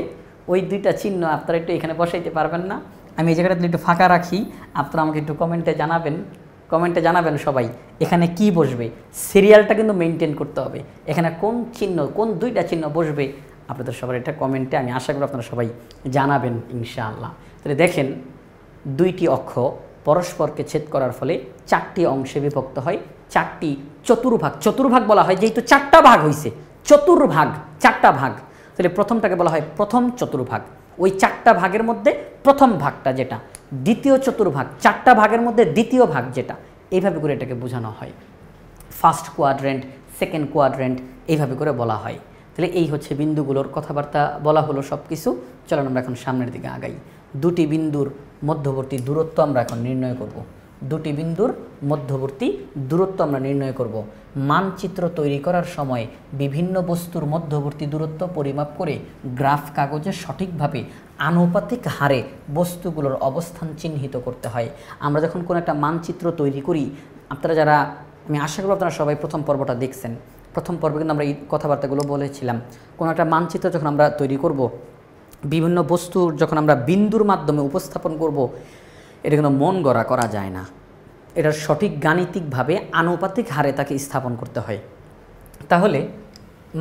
ওই দুইটা চিহ্ন আপনারা একটু এখানে বসাইতে পারবেন না? আমি এই জায়গাটা একটু ফাঁকা রাখি, আপনারা আমাকে একটু কমেন্টে জানাবেন, কমেন্টে জানাবেন সবাই এখানে কি বসবে। সিরিয়ালটা কিন্তু মেনটেন করতে হবে, এখানে কোন চিহ্ন, কোন দুইটা চিহ্ন বসবে আপনাদের সবার এটা কমেন্টে আমি আশা করি আপনারা সবাই জানাবেন ইনশাআল্লাহ। তাহলে দেখেন, দুইটি অক্ষ পরস্পরকে ছেদ করার ফলে চারটি অংশে বিভক্ত হয়, চারটি চতুর্ভাগ। চতুর্ভাগ বলা হয় যেহেতু চারটা ভাগ হয়েছে, চতুর্ভাগ চারটা ভাগ, তাহলে প্রথমটাকে বলা হয় প্রথম চতুর্ভাগ। ওই চারটা ভাগের মধ্যে প্রথম ভাগটা যেটা, দ্বিতীয় চতুর্ভাগ চারটা ভাগের মধ্যে দ্বিতীয় ভাগ যেটা, এইভাবে করে এটাকে বোঝানো হয়। ফার্স্ট কোয়াড্রেন্ট, সেকেন্ড কোয়াড্রেন্ট, এইভাবে করে বলা হয়। তাহলে এই হচ্ছে বিন্দুগুলোর কথাবার্তা বলা হলো সব কিছু। চলুন আমরা এখন সামনের দিকে আগাই। দুটি বিন্দুর মধ্যবর্তী দূরত্ব আমরা এখন নির্ণয় করব। দুটি বিন্দুর মধ্যবর্তী দূরত্ব আমরা নির্ণয় করব। মানচিত্র তৈরি করার সময় বিভিন্ন বস্তুর মধ্যবর্তী দূরত্ব পরিমাপ করে গ্রাফ কাগজে সঠিকভাবে আনুপাতিক হারে বস্তুগুলোর অবস্থান চিহ্নিত করতে হয়। আমরা যখন কোনো একটা মানচিত্র তৈরি করি, আপনারা যারা, আমি আশা করি আপনারা সবাই প্রথম পর্বটা দেখছেন, প্রথম পর্বে কিন্তু আমরা এই কথাবার্তাগুলো বলেছিলাম। কোনো একটা মানচিত্র যখন আমরা তৈরি করব, বিভিন্ন বস্তুর যখন আমরা বিন্দুর মাধ্যমে উপস্থাপন করব, এটা কিন্তু মন গড়া করা যায় না, এটার সঠিক গাণিতিকভাবে আনুপাতিক হারে তাকে স্থাপন করতে হয়। তাহলে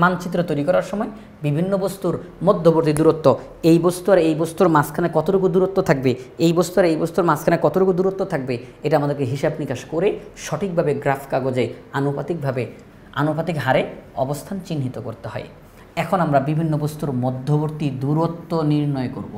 মানচিত্র তৈরি করার সময় বিভিন্ন বস্তুর মধ্যবর্তী দূরত্ব, এই বস্তু আর এই বস্তুর মাঝখানে কতটুকু দূরত্ব থাকবে, এই বস্তু আর এই বস্তুর মাঝখানে কতটুকু দূরত্ব থাকবে, এটা আমাদেরকে হিসাব নিকাশ করে সঠিকভাবে গ্রাফ কাগজে আনুপাতিক হারে অবস্থান চিহ্নিত করতে হয়। এখন আমরা বিভিন্ন বস্তুর মধ্যবর্তী দূরত্ব নির্ণয় করব।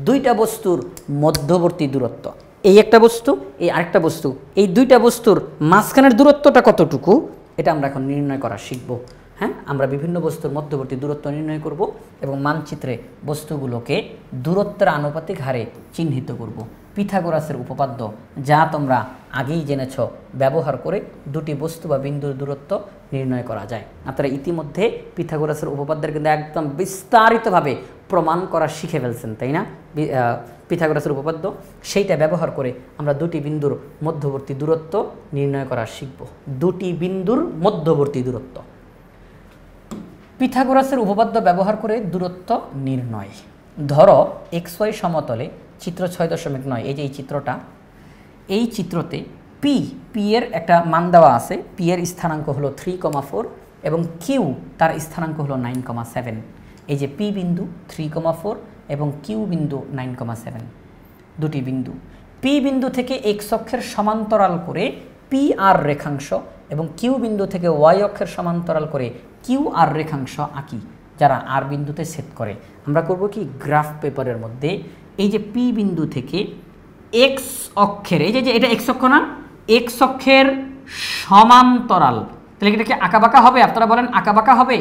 দুইটা বস্তুর মধ্যবর্তী দূরত্ব, এই একটা বস্তু, এই আরেকটা বস্তু, এই দুইটা বস্তুর মাঝখানের দূরত্বটা কতটুকু, এটা আমরা এখন নির্ণয় করা শিখব। হ্যাঁ, আমরা বিভিন্ন বস্তুর মধ্যবর্তী দূরত্ব নির্ণয় করব এবং মানচিত্রে বস্তুগুলোকে দূরত্বের আনুপাতিক হারে চিহ্নিত করব। পিথাগোরাসের উপপাদ্য, যা তোমরা আগেই জেনেছ, ব্যবহার করে দুটি বস্তু বা বিন্দুর দূরত্ব নির্ণয় করা যায়। আপনারা ইতিমধ্যে পিথাগোরাসের উপপাদ্যের কিন্তু একদম বিস্তারিতভাবে প্রমাণ করা শিখে ফেলছেন, তাই না? পিথাগোরাসের উপপাদ্য, সেইটা ব্যবহার করে আমরা দুটি বিন্দুর মধ্যবর্তী দূরত্ব নির্ণয় করা শিখব। দুটি বিন্দুর মধ্যবর্তী দূরত্ব, পিথাগোরাসের উপপাদ্য ব্যবহার করে দূরত্ব নির্ণয়। ধরো XY সমতলে চিত্র 6.9, এই যে এই চিত্রটা, এই চিত্রতে পি এর একটা মান দেওয়া আছে। পি এর স্থানাঙ্ক হলো 3,4 এবং কিউ তার স্থানাঙ্ক হলো 9,7। এই যে পি বিন্দু 3,4 এবং কিউ বিন্দু 9,7, দুটি বিন্দু। পি বিন্দু থেকে এক্স অক্ষের সমান্তরাল করে পি আর রেখাংশ এবং কিউ বিন্দু থেকে ওয়াই অক্ষের সমান্তরাল করে কিউ আর রেখাংশ আঁকি, যারা আর বিন্দুতে ছেদ করে। আমরা করব কি, গ্রাফ পেপারের মধ্যে এই যে পি বিন্দু থেকে এক্স অক্ষের, এই যে এটা এক্স অক্ষ না, এক্স অক্ষের সমান্তরাল, তাহলে এটা কি আঁকাবাঁকা হবে? আপনারা বলেন আঁকাবাঁকা হবে?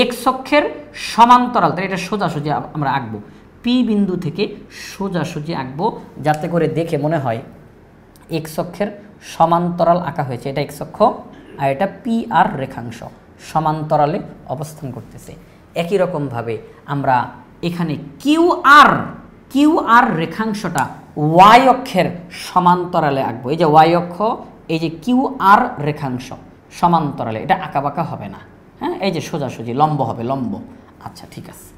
এক্স অক্ষের সমান্তরাল, তাহলে এটা সোজাসুজি আমরা আঁকবো। পি বিন্দু থেকে সোজাসুজি আঁকবো, যাতে করে দেখে মনে হয় এক্স অক্ষের সমান্তরাল আঁকা হয়েছে। এটা এক্স অক্ষ আর এটা পি আর রেখাংশ সমান্তরালে অবস্থান করতেছে। একই রকমভাবে আমরা এখানে কিউ আর রেখাংশটা ওয়াই অক্ষের সমান্তরালে আঁকবো। এই যে ওয়াই অক্ষ, এই যে কিউ আর রেখাংশ সমান্তরালে, এটা আঁকাবাঁকা হবে না, হ্যাঁ, এই যে সোজাসুজি লম্ব হবে, লম্ব। আচ্ছা ঠিক আছে।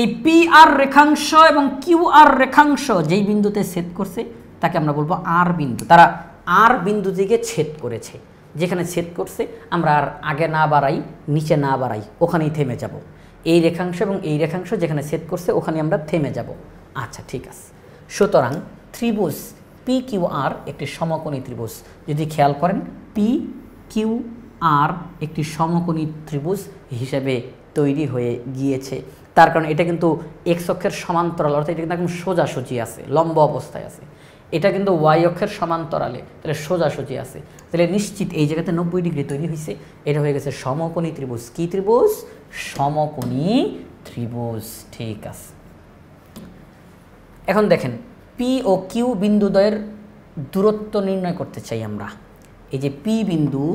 এই পি আর রেখাংশ এবং কিউ আর রেখাংশ যেই বিন্দুতে ছেদ করছে তাকে আমরা বলবো আর বিন্দু। তারা আর বিন্দু দিকে ছেদ করেছে, যেখানে ছেদ করছে আমরা আর আগে না বাড়াই, নিচে না বাড়াই, ওখানেই থেমে যাব। এই রেখাংশ এবং এই রেখাংশ যেখানে ছেদ করছে ওখানে আমরা থেমে যাব। আচ্ছা ঠিক আছে। সুতরাং ত্রিভুজ পি কিউ আর একটি সমকোণী ত্রিভুজ। যদি খেয়াল করেন, পি কিউ আর একটি সমকোণী ত্রিভুজ হিসেবে তৈরি হয়ে গিয়েছে। তার কারণ এটা কিন্তু এক্স অক্ষের সমান্তরাল, অর্থাৎ এটা কিন্তু একদম সোজাসুজি আছে, লম্ব অবস্থায় আছে। এটা কিন্তু ওয়াই অক্ষের সমান্তরালে, তাহলে সোজাসুজি আছে। তাহলে নিশ্চিত এই জায়গাতে 90 ডিগ্রি তৈরি হয়েছে, এটা হয়ে গেছে সমকোণী ত্রিভুজ। কি ত্রিভুজ? সমকোণী ত্রিভুজ। ঠিক আছে। এখন দেখেন, পি ও কিউ বিন্দুদ্বয়ের দূরত্ব নির্ণয় করতে চাই আমরা। এই যে পি বিন্দু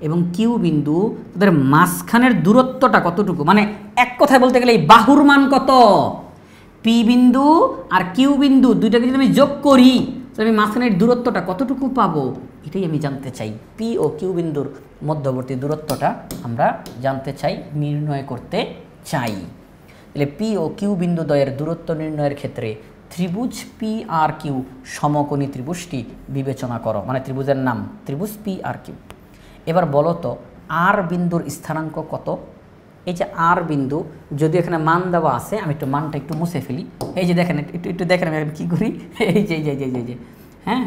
এবং কিউ বিন্দু, তাদের মাঝখানের দূরত্বটা কতটুকু, মানে এক কথায় বলতে গেলে এই বাহুর মান কত? পি বিন্দু আর কিউ বিন্দু দুইটাকে যদি আমি যোগ করি, তাহলে আমি মাঝখানের দূরত্বটা কতটুকু পাবো, এটাই আমি জানতে চাই। পি ও কিউ বিন্দুর মধ্যবর্তী দূরত্বটা আমরা জানতে চাই, নির্ণয় করতে চাই। তাহলে পি ও কিউ বিন্দুদ্বয়ের দূরত্ব নির্ণয়ের ক্ষেত্রে ত্রিভুজ পি আর কিউ সমকোণী ত্রিভুজটি বিবেচনা করো, মানে ত্রিভুজের নাম ত্রিভুজ পি আর কিউ। এবার বলো তো আর বিন্দুর স্থানাঙ্ক কত? এই যে আর বিন্দু, যদি এখানে মান দেওয়া আছে, আমি একটু মানটা একটু মুছে ফেলি। এই যে দেখেন, একটু দেখেন আমি এখন কী করি, এই যে হ্যাঁ,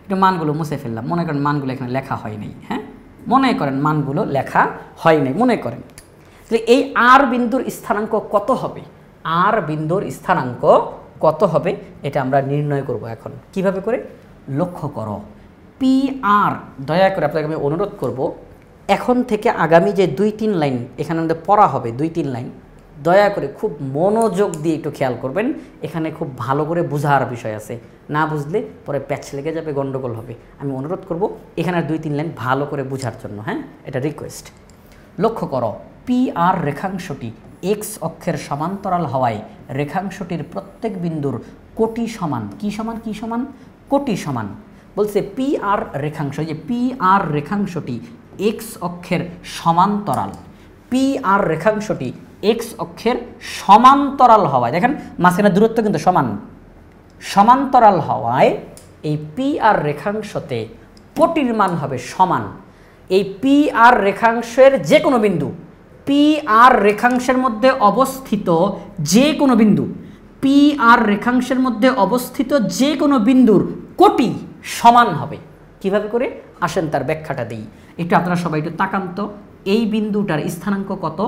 একটু মানগুলো মুছে ফেললাম। মনে করেন মানগুলো এখানে লেখা হয় নাই, হ্যাঁ, মনে করেন মানগুলো লেখা হয় নাই, মনে করেন। তাহলে এই আর বিন্দুর স্থানাঙ্ক কত হবে? আর বিন্দুর স্থানাঙ্ক কত হবে এটা আমরা নির্ণয় করব এখন। কিভাবে করে? লক্ষ্য করো, পি আর, দয়া করে আপনাকে আমি অনুরোধ করব, এখন থেকে আগামী যে 2-3 লাইন এখানে আমাদের পড়া হবে, 2-3 লাইন, দয়া করে খুব মনোযোগ দিয়ে একটু খেয়াল করবেন। এখানে খুব ভালো করে বোঝার বিষয় আছে, না বুঝলে পরে প্যাচ লেগে যাবে, গন্ডগোল হবে। আমি অনুরোধ করব এখানে 2-3 লাইন ভালো করে বোঝার জন্য, হ্যাঁ, এটা রিকোয়েস্ট। লক্ষ্য করো, পি আর রেখাংশটি এক্স অক্ষের সমান্তরাল হওয়ায় রেখাংশটির প্রত্যেক বিন্দুর কোটি সমান। কি সমান? কি সমান? কোটি সমান। বলছে পি আর রেখাংশ, যে পি আর রেখাংশটি এক্স অক্ষের সমান্তরাল, পি আর রেখাংশটি এক্স অক্ষের সমান্তরাল হওয়ায়, দেখেন মাঝখানে দূরত্ব কিন্তু সমান, সমান্তরাল হওয়ায় এই পি আর রেখাংশতে কোটির মান হবে সমান। এই পি আর রেখাংশের যে কোনো বিন্দু, পি আর রেখাংশের মধ্যে অবস্থিত যে কোনো বিন্দু, পি আর রেখাংশের মধ্যে অবস্থিত যে কোনো বিন্দুর কোটি সমান হবে। কিভাবে করে? আসেন তার ব্যাখ্যাটা দিই। একটু আপনারা সবাই একটু তাকান তো, এই বিন্দুটার স্থানাঙ্ক কত?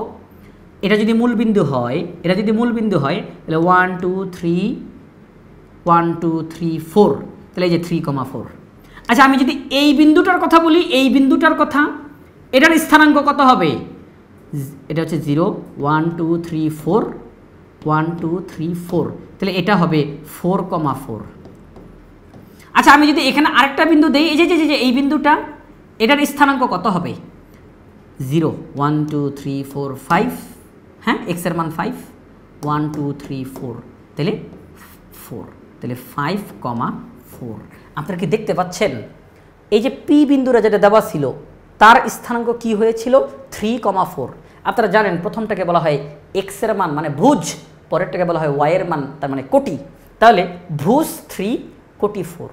এটা যদি মূল বিন্দু হয়, এটা যদি মূল বিন্দু হয়, তাহলে 1 2 3 1 2 3 4, তাহলে এই যে 3,4। আচ্ছা, আমি যদি এই বিন্দুটার কথা বলি, এই বিন্দুটার কথা, এটার স্থানাঙ্ক কত হবে? এটা হচ্ছে 0 1 2 3 4 1 2 3 4, তাহলে এটা হবে 4,4। আচ্ছা আমি যদি এখানে আরেকটা বিন্দু দেই, এই যে যে যে এই বিন্দুটা, এটার স্থানাঙ্ক কত হবে? 0 1 2 3 4 5, হ্যাঁ এক্স এর মান 5, 1 2 3 4, তাহলে 4, তাহলে 5,4। আপনারা কি দেখতে পাচ্ছেন এই যে পি বিন্দুটা যেটা দেওয়া ছিল তার স্থানাঙ্ক কি হয়েছিল? 3,4। আপনারা জানেন প্রথমটাকে বলা হয় এক্স এর মান মানে ভুজ, পরেরটাকে বলা হয় ওয়াই এর মান তার মানে কোটি। তাহলে ভুজ 3, কোটি 4।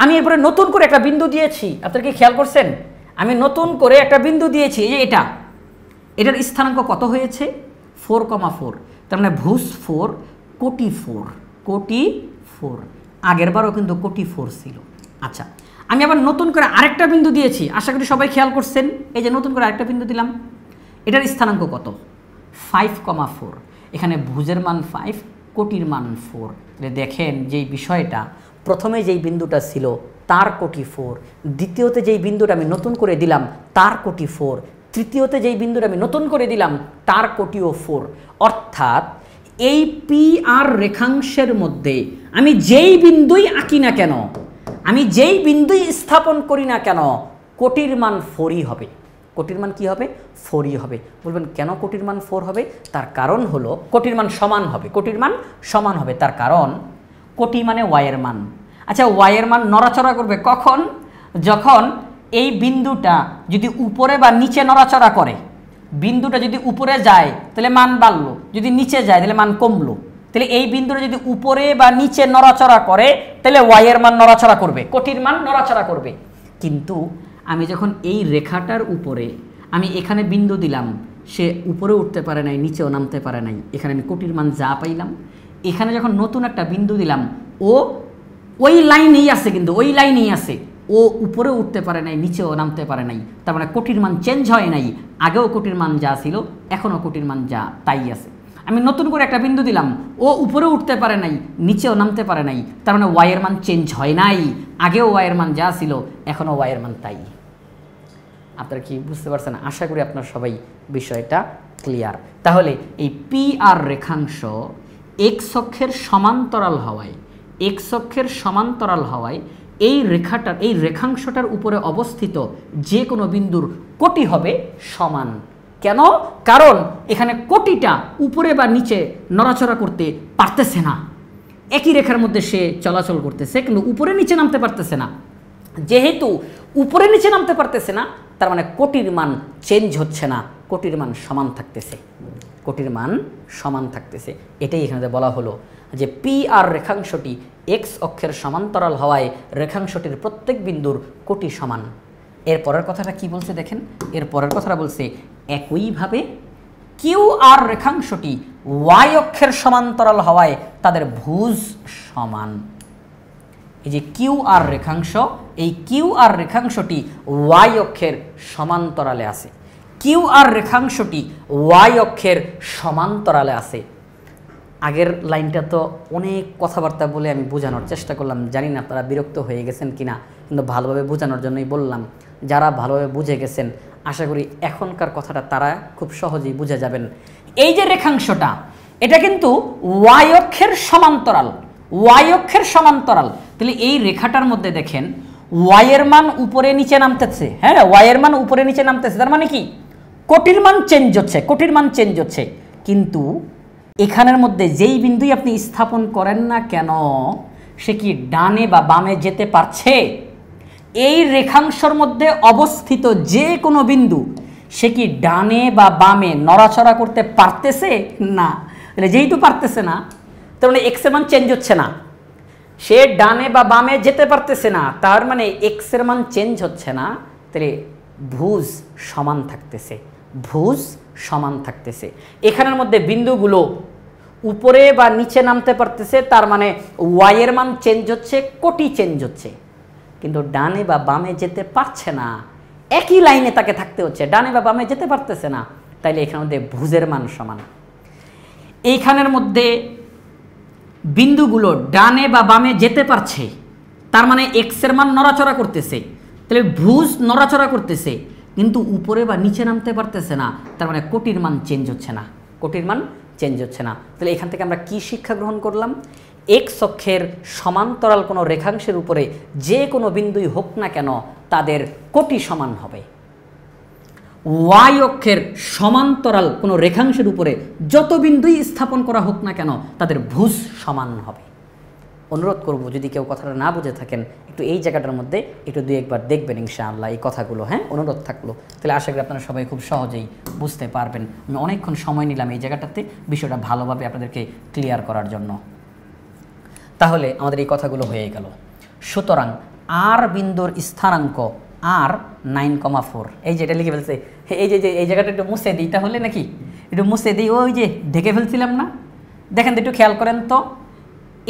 আমি এরপরে নতুন করে একটা বিন্দু দিয়েছি, আপনারা কি খেয়াল করছেন? আমি নতুন করে একটা বিন্দু দিয়েছি, এই যে এটার স্থানাঙ্ক কত হয়েছে? 4,4। তার মানে ভুজ 4, কোটি 4, কোটি 4। আগের বারও কিন্তু কোটি 4 ছিল। আচ্ছা আমি আবার নতুন করে আরেকটা বিন্দু দিয়েছি, আশা করি সবাই খেয়াল করছেন। এই যে নতুন করে আরেকটা বিন্দু দিলাম, এটার স্থানাঙ্ক কত? 5,4। এখানে ভুজের মান 5, কোটির মান 4। তাহলে দেখেন যেই বিষয়টা, প্রথমে যেই বিন্দুটা ছিল তার কোটি 4, দ্বিতীয়তে যেই বিন্দুটা আমি নতুন করে দিলাম তার কোটি 4, তৃতীয়তে যেই বিন্দুটা আমি নতুন করে দিলাম তার কোটিও 4। অর্থাৎ এই পি আর রেখাংশের মধ্যে আমি যেই বিন্দুই আঁকি না কেন, আমি যেই বিন্দুই স্থাপন করি না কেন, কোটির মান 4ই হবে। কোটির মান কি হবে? 4ই হবে। বলবেন কেন কোটির মান 4 হবে? তার কারণ হলো কোটির মান সমান হবে, কোটির মান সমান হবে। তার কারণ কোটি মানে ওয়াইয়ের মান। আচ্ছা ওয়াইয়ের মান নড়াচড়া করবে কখন? যখন এই বিন্দুটা যদি উপরে বা নিচে নড়াচড়া করে। বিন্দুটা যদি উপরে যায় তাহলে মান বাড়লো, যদি নিচে যায় তাহলে মান কমলো। তাহলে এই বিন্দুটা যদি উপরে বা নিচে নড়াচড়া করে তাহলে ওয়াইয়ের মান নড়াচড়া করবে, কোটির মান নড়াচড়া করবে। কিন্তু আমি যখন এই রেখাটার উপরে আমি এখানে বিন্দু দিলাম, সে উপরে উঠতে পারে নাই, নিচেও নামতে পারে নাই, এখানে আমি কোটির মান যা পাইলাম। এখানে যখন নতুন একটা বিন্দু দিলাম, ও ওই লাইনেই আছে, কিন্তু ওই লাইনেই আছে, ও উপরে উঠতে পারে নাই, নিচেও নামতে পারে নাই। তার মানে কোটির মান চেঞ্জ হয় নাই, আগেও কোটির মান যা ছিল এখনও কোটির মান যা তাই আছে। আমি নতুন করে একটা বিন্দু দিলাম, ও উপরে উঠতে পারে নাই, নিচেও নামতে পারে নাই, তার মানে ওয়াইয়ের মান চেঞ্জ হয় নাই, আগেও ওয়াইয়ের মান যা ছিল এখনও ওয়াইয়ের মান তাই। আপনারা কি বুঝতে পারছেন? আশা করি আপনার সবাই বিষয়টা ক্লিয়ার। তাহলে এই পি আর রেখাংশ এক্স অক্ষের সমান্তরাল হওয়ায় এই রেখাংশটার উপরে অবস্থিত যে কোনো বিন্দুর কোটি হবে সমান। কেন? কারণ এখানে কোটিটা উপরে বা নিচে নড়াচড়া করতে পারতেছে না, একই রেখার মধ্যে সে চলাচল করতেছে, কিন্তু উপরে নিচে নামতে পারতেছে না। যেহেতু উপরে নিচে নামতে পারতেছে না, তার মানে কোটির মান চেঞ্জ হচ্ছে না, কোটির মান সমান থাকতেছে, কোটির মান সমান থাকতেছে। এটাই এখানে বলা হলো যে পি আর রেখাংশটি এক্স অক্ষের সমান্তরাল হওয়ায় রেখাংশটির প্রত্যেক বিন্দুর কোটি সমান। এর পরের কথাটা কি বলছে দেখেন, এর পরের কথাটা বলছে একইভাবে কিউ আর রেখাংশটি ওয়াই অক্ষের সমান্তরাল হওয়ায় তাদের ভুজ সমান। এই যে কিউ আর রেখাংশ, এই কিউ আর রেখাংশটি ওয়াই অক্ষের সমান্তরালে আছে, কিউ আর রেখাংশটি ওয়াই অক্ষের সমান্তরালে আছে। আগের লাইনটা তো অনেক কথাবার্তা বলে আমি বোঝানোর চেষ্টা করলাম, জানি না আপনারা বিরক্ত হয়ে গেছেন কিনা, কিন্তু ভালোভাবে বোঝানোর জন্যই বললাম। যারা ভালোভাবে বুঝে গেছেন আশা করি এখনকার কথাটা তারা খুব সহজেই বুঝে যাবেন। এই যে রেখাংশটা, এটা কিন্তু ওয়াই অক্ষের সমান্তরাল, ওয়াই অক্ষের সমান্তরাল। তাহলে এই রেখাটার মধ্যে দেখেন ওয়াইয়ের মান উপরে নিচে নামতেছে, হ্যাঁ ওয়াইয়ের মান উপরে নিচে নামতেছে, তার মানে কি কোটির মান চেঞ্জ হচ্ছে, কোটির মান চেঞ্জ হচ্ছে। কিন্তু এখানের মধ্যে যেই বিন্দুই আপনি স্থাপন করেন না কেন, সে কি ডানে বা বামে যেতে পারছে? এই রেখাংশের মধ্যে অবস্থিত যে কোনো বিন্দু সে কি ডানে বা বামে নড়াচড়া করতে পারতেছে? না। তাহলে যেহেতু পারতেছে না, তার মানে এক্স এর মান চেঞ্জ হচ্ছে না, সে ডানে বা বামে যেতে পারতেছে না, তার মানে এক্স এর মান চেঞ্জ হচ্ছে না, তাহলে ভুজ সমান থাকতেছে, ভুজ সমান থাকতেছে। এখানের মধ্যে বিন্দুগুলো উপরে বা নিচে নামতে পারতেছে, তার মানে ওয়াই এর মান চেঞ্জ হচ্ছে, কোটি চেঞ্জ হচ্ছে, কিন্তু ডানে বা বামে যেতে পারছে না, একই লাইনে তাকে থাকতে হচ্ছে, ডানে বা বামে যেতে পারতেছে না, তাইলে এখানের মধ্যে ভুজের মান সমান। এইখানের মধ্যে বিন্দুগুলো ডানে বা বামে যেতে পারছে, তার মানে এক্স এর মান নড়াচড়া করতেছে, তাহলে ভুজ নড়াচড়া করতেছে, কিন্তু উপরে বা নিচে নামতে পারতেছে না, তার মানে কোটির মান চেঞ্জ হচ্ছে না, কোটির মান চেঞ্জ হচ্ছে না। তাহলে এখান থেকে আমরা কি শিক্ষা গ্রহণ করলাম? এক্স অক্ষের সমান্তরাল কোনো রেখাংশের উপরে যে কোনো বিন্দুই হোক না কেন তাদের কোটি সমান হবে। ওয়াই অক্ষের সমান্তরাল কোনো রেখাংশের উপরে যত বিন্দুই স্থাপন করা হোক না কেন তাদের ভুজ সমান হবে। অনুরোধ করব যদি কেউ কথাটা না বুঝে থাকেন একটু এই জায়গাটার মধ্যে একটু দুই একবার দেখবেন ইনশাআল্লাহ এই কথাগুলো, হ্যাঁ, অনুরোধ থাকলো। তাহলে আশা করি আপনারা সবাই খুব সহজেই বুঝতে পারবেন। আমি অনেকক্ষণ সময় নিলাম এই জায়গাটাতে বিষয়টা ভালোভাবে আপনাদেরকে ক্লিয়ার করার জন্য। তাহলে আমাদের এই কথাগুলো হয়ে গেল। সুতরাং আর বিন্দুর স্থানাঙ্ক আর 9,4, এই যেটা লিখে ফেলছে, এই যে এই জায়গাটা একটু মুছে দিই তাহলে, নাকি একটু মুছে দিই, ওই যে ঢেকে ফেলছিলাম না, দেখেন তো একটু খেয়াল করেন তো।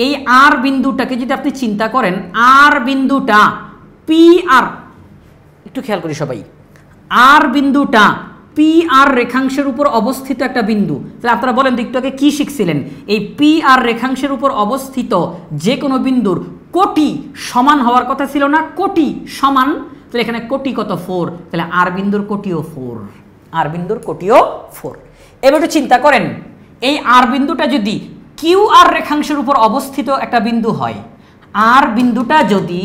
এই আর বিন্দুটাকে যদি আপনি চিন্তা করেন, আর বিন্দুটা পি আর, একটু খেয়াল করি সবাই, আর বিন্দুটা পি আর রেখাংশের উপর অবস্থিত একটা বিন্দু। তাহলে আপনারা বলেন তো একটু আগে কি শিখছিলেন? এই পি আর রেখাংশের উপর অবস্থিত যে কোনো বিন্দুর কোটি সমান হওয়ার কথা ছিল না? কোটি সমান, তাহলে এখানে কোটি কত? 4, তাহলে আর বিন্দুর কোটিও 4, আর বিন্দুর কোটিও 4। এবার একটু চিন্তা করেন, এই আর বিন্দুটা যদি কিউ আর রেখাংশের উপর অবস্থিত একটা বিন্দু হয়, আর বিন্দুটা যদি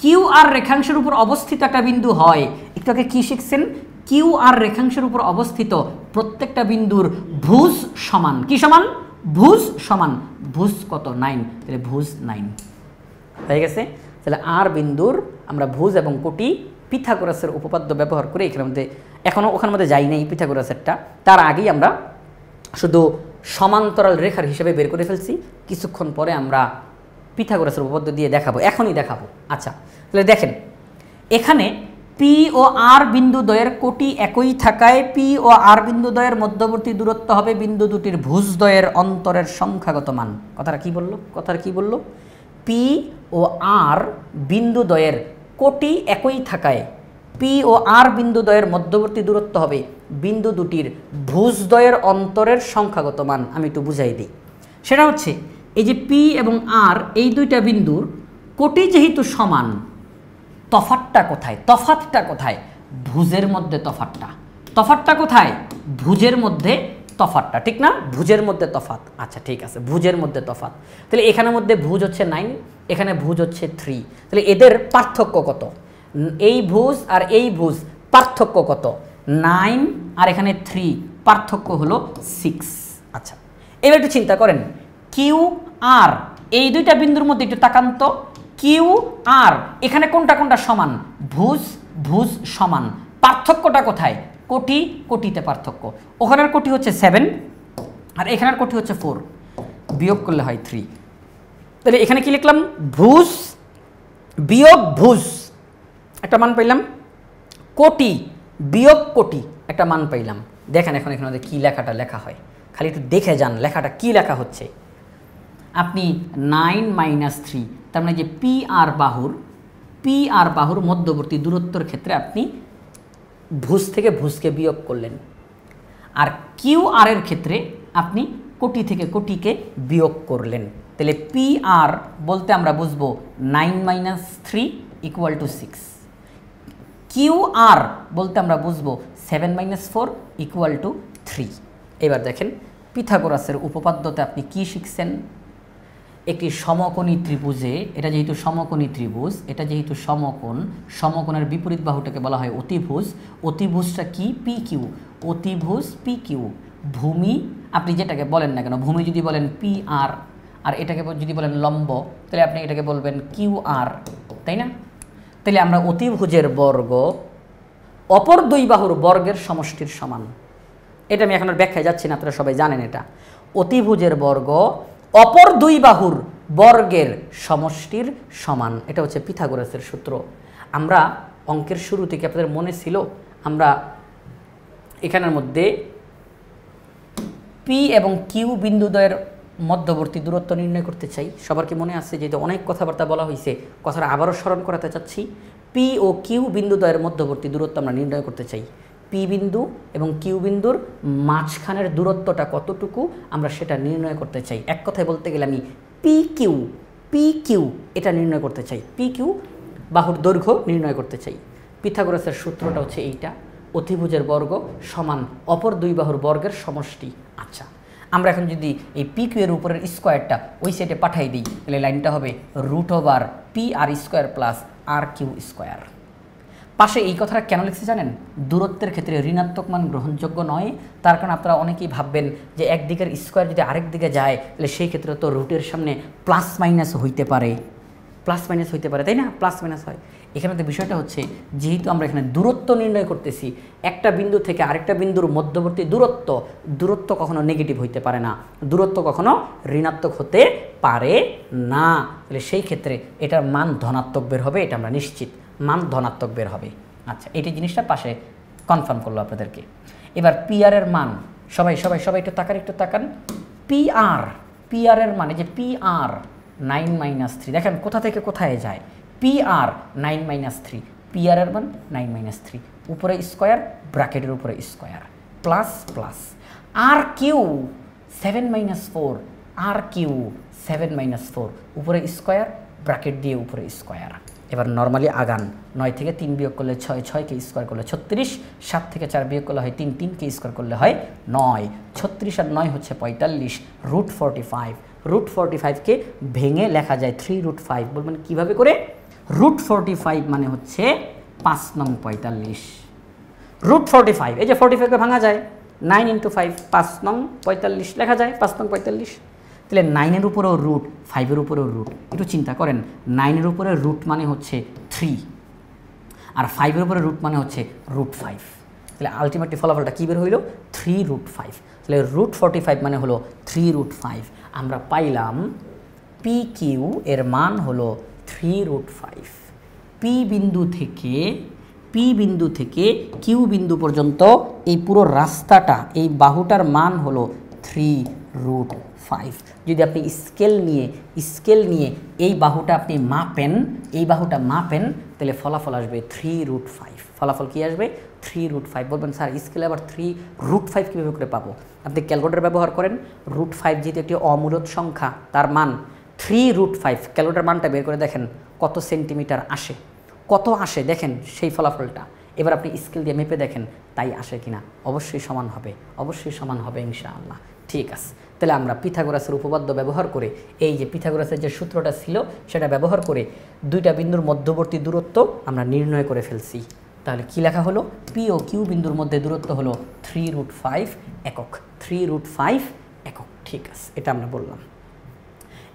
কিউ আর রেখাংশের উপর অবস্থিত একটা বিন্দু হয়, একটু আগে কি শিখছেন? কিউ আর রেখাংশের উপর অবস্থিত প্রত্যেকটা বিন্দুর ভুজ সমান। কি সমান? ভুজ সমান। ভুজ কত? 9, তাহলে ভুজ 9 হয়ে গেছে। তাহলে আর বিন্দুর আমরা ভুজ এবং কোটি পিথাগোরাসের উপপাদ্য ব্যবহার করে এখানে মধ্যে, এখনও ওখানের মধ্যে যাই নাই পিথাগোরাসেরটা, তার আগেই আমরা শুধু সমান্তরাল রেখার হিসেবে বের করে ফেলছি। কিছুক্ষণ পরে আমরা পিথাগোরাসের উপপাদ্য দিয়ে দেখাবো, এখনই দেখাবো। আচ্ছা, তাহলে দেখেন এখানে পি ও আর বিন্দুদ্বয়ের কোটি একই থাকায় পি ও আর বিন্দুদ্বয়ের মধ্যবর্তী দূরত্ব হবে বিন্দু দুটির ভুজদ্বয়ের অন্তরের সংখ্যাগত মান। কথাটা কি বললো? পি ও আর বিন্দুদ্বয়ের কোটি একই থাকায় পি ও আর বিন্দুদ্বয়ের মধ্যবর্তী দূরত্ব হবে বিন্দু দুটির ভুজদ্বয়ের অন্তরের সংখ্যাগত মান। আমি একটু বুঝাই দিই। সেটা হচ্ছে এই যে পি এবং আর এই দুইটা বিন্দুর কোটি যেহেতু সমান, তফাৎটা কোথায়? ভুজের মধ্যে তফাৎটা কোথায়? ভুজের মধ্যে তফাৎটা, ঠিক না? ভুজের মধ্যে তফাৎ। আচ্ছা ঠিক আছে, ভুজের মধ্যে তফাৎ। তাহলে এখানের মধ্যে ভুজ হচ্ছে 9, এখানে ভুজ হচ্ছে 3। তাহলে এদের পার্থক্য কত? এই ভুজ আর এই ভুজ পার্থক্য কত? 9 আর এখানে 3, পার্থক্য হলো 6। আচ্ছা, এবার একটু চিন্তা করেন, কিউ আর এই দুইটা বিন্দুর মধ্যে একটু তাকান্ত, কিউ আর এখানে কোনটা সমান? ভুজ সমান। পার্থক্যটা কোথায়? কোটিতে পার্থক্য। ওখানের কোটি হচ্ছে 7 আর এখানের কোটি হচ্ছে 4, বিয়োগ করলে হয় 3। তাহলে এখানে কি লিখলাম? ভুজ বিয়োগ ভুজ একটা মান পাইলাম, কোটি বিয়োগ কোটি একটা মান পাইলাম। দেখেন এখন এখানে কি লেখাটা লেখা হয়, খালি একটু দেখে যান লেখাটা কি লেখা হচ্ছে। আপনি 9 - 3, তার মানে যে পি আর বাহুর মধ্যবর্তী দূরত্বের ক্ষেত্রে আপনি ভুজ থেকে ভুজকে বিয়োগ করলেন, আর কিউ আর এর ক্ষেত্রে আপনি কোটি থেকে কোটিকে বিয়োগ করলেন। তাহলে পি আর বলতে আমরা বুঝবো 9 - 3 = 6, কিউ আর বলতে আমরা বুঝবো 7 - 4 = 3। এবার দেখেন পিথাগোরাসের উপপাদ্যতে আপনি কি শিখছেন? একটি সমকোণী ত্রিভুজে, এটা যেহেতু সমকোণী ত্রিভুজ, এটা যেহেতু সমকোণের বিপরীত বাহুটাকে বলা হয় অতিভুজ। অতিভুজটা কি? P Q. অতিভুজ পি কিউ। ভূমি আপনি যেটাকে বলেন না কেন, ভূমি যদি বলেন পি আর, আর এটাকে যদি বলেন লম্ব, তাহলে আপনি এটাকে বলবেন কিউ আর, তাই না? তাহলে আমরা অতিভুজের বর্গ অপর দুই বাহুর বর্গের সমষ্টির সমান। এটা আমি এখন আর ব্যাখ্যায় যাচ্ছি না, আপনারা সবাই জানেন এটা। অতিভুজের বর্গ অপর দুই বাহুর বর্গের সমষ্টির সমান। এটা হচ্ছে পিথাগোরাসের সূত্র। আমরা অঙ্কের শুরু থেকে আপনাদের মনে ছিল, আমরা এখানের মধ্যে পি এবং কিউ বিন্দুদ্বয়ের মধ্যবর্তী দূরত্ব নির্ণয় করতে চাই। সবার কি মনে আছে? যেহেতু অনেক কথাবার্তা বলা হয়েছে, কথাটা আবারও স্মরণ করাতে চাচ্ছি। পি ও কিউ বিন্দুদ্বয়ের মধ্যবর্তী দূরত্ব আমরা নির্ণয় করতে চাই। পি বিন্দু এবং কিউ বিন্দুর মাঝখানের দূরত্বটা কতটুকু আমরা সেটা নির্ণয় করতে চাই। এক কথায় বলতে গেলে আমি পি কিউ এটা নির্ণয় করতে চাই, পি কিউ বাহুর দৈর্ঘ্য নির্ণয় করতে চাই। পিথাগোরাসের সূত্রটা হচ্ছে এইটা, অতিভুজের বর্গ সমান অপর দুই বাহুর বর্গের সমষ্টি। আচ্ছা, আমরা এখন যদি এই পি কিউ এর উপরের স্কোয়ারটা ওই সাইডে পাঠাই দিই তাহলে লাইনটা হবে √/p r² plus r³ square. পাশে এই কথাটা কেন লিখছে জানেন? দূরত্বের ক্ষেত্রে ঋণাত্মক মান গ্রহণযোগ্য নয়, তার কারণ আপনারা অনেকেই ভাববেন যে একদিকের স্কোয়ার যদি আরেক দিকে যায় তাহলে সেই ক্ষেত্রে তো রুটের সামনে প্লাস মাইনাস হইতে পারে, তাই না? প্লাস মাইনাস হয়। এখানে তো বিষয়টা হচ্ছে যেহেতু আমরা এখানে দূরত্ব নির্ণয় করতেছি, একটা বিন্দু থেকে আরেকটা বিন্দুর মধ্যবর্তী দূরত্ব কখনো নেগেটিভ হইতে পারে না, দূরত্ব কখনো ঋণাত্মক হতে পারে না। তাহলে সেই ক্ষেত্রে এটার মান ধনাত্মক বের হবে, এটা আমরা নিশ্চিত, মান ধনাত্মক বের হবে। আচ্ছা, এইটি জিনিসটা পাশে কনফার্ম করলো আপনাদেরকে। এবার PR এর মান সবাই একটু তাকান। PR এর মানে যে PR 9 - 3, দেখেন কোথা থেকে কোথায় যায়। PR 9 - 3, PR এর মান 9 - 3, উপরে স্কোয়ার, ব্র্যাকেটের উপরে স্কোয়ার, প্লাস RQ 7 - 4, RQ 7 - 4, উপরে স্কোয়ার, ব্র্যাকেট দিয়ে উপরে স্কোয়ার। এবার নর্মালি আগান, 9 থেকে 3 বিয়োগ করলে 6, 6কে স্কোয়ার করলে 36, 7 থেকে 4 বিয়োগ করলে হয় 3, 3কে স্কোয়ার করলে হয় 9, 36 আর 9 হচ্ছে 45, √45, √45কে ভেঙে লেখা যায় 3√5। বলবেন কীভাবে করে? √45 মানে হচ্ছে 5 নং 45, √45, এই যে 45কে ভাঙা যায় 9 × 5, 5 নং 45 লেখা যায়, 5 নং 45। তাহলে 9-এর উপরেও রুট, 5-এর উপরেও রুট। একটু চিন্তা করেন, 9-এর উপরে রুট মানে হচ্ছে 3, আর 5-এর উপরে রুট মানে হচ্ছে √5। তাহলে আলটিমেটলি ফলাফলটা কী বের হইল? 3√5। তাহলে √45 মানে হলো 3√5। আমরা পাইলাম PQ এর মান হলো 3√5। পি বিন্দু থেকে কিউ বিন্দু পর্যন্ত এই পুরো রাস্তাটা, এই বাহুটার মান হলো 3√5। যদি আপনি স্কেল নিয়ে এই বাহুটা আপনি মাপেন, তাহলে ফলাফল আসবে 3√5। ফলাফল কি আসবে? 3√5। বলবেন স্যার স্কেলে আবার 3√5 কীভাবে করে পাবো? আপনি ক্যালকুলেটর ব্যবহার করেন, √5 যেহেতু একটি অমূলদ সংখ্যা, তার মান 3√5। ক্যালকুলেটর মানটা বের করে দেখেন কত সেন্টিমিটার আসে, দেখেন সেই ফলাফলটা। এবার আপনি স্কেল দিয়ে মেপে দেখেন তাই আসে কিনা। অবশ্যই সমান হবে ইনশাআল্লাহ। ঠিক আছে, তাহলে আমরা পিথাগোরাসের উপপাদ্য ব্যবহার করে, এই যে পিথাগোরাসের যে সূত্রটা ছিল সেটা ব্যবহার করে দুইটা বিন্দুর মধ্যবর্তী দূরত্ব আমরা নির্ণয় করে ফেলছি। তাহলে কি লেখা হলো? পি ও কিউ বিন্দুর মধ্যে দূরত্ব হলো 3√5 একক, 3√5 একক। ঠিক আছে, এটা আমরা বললাম।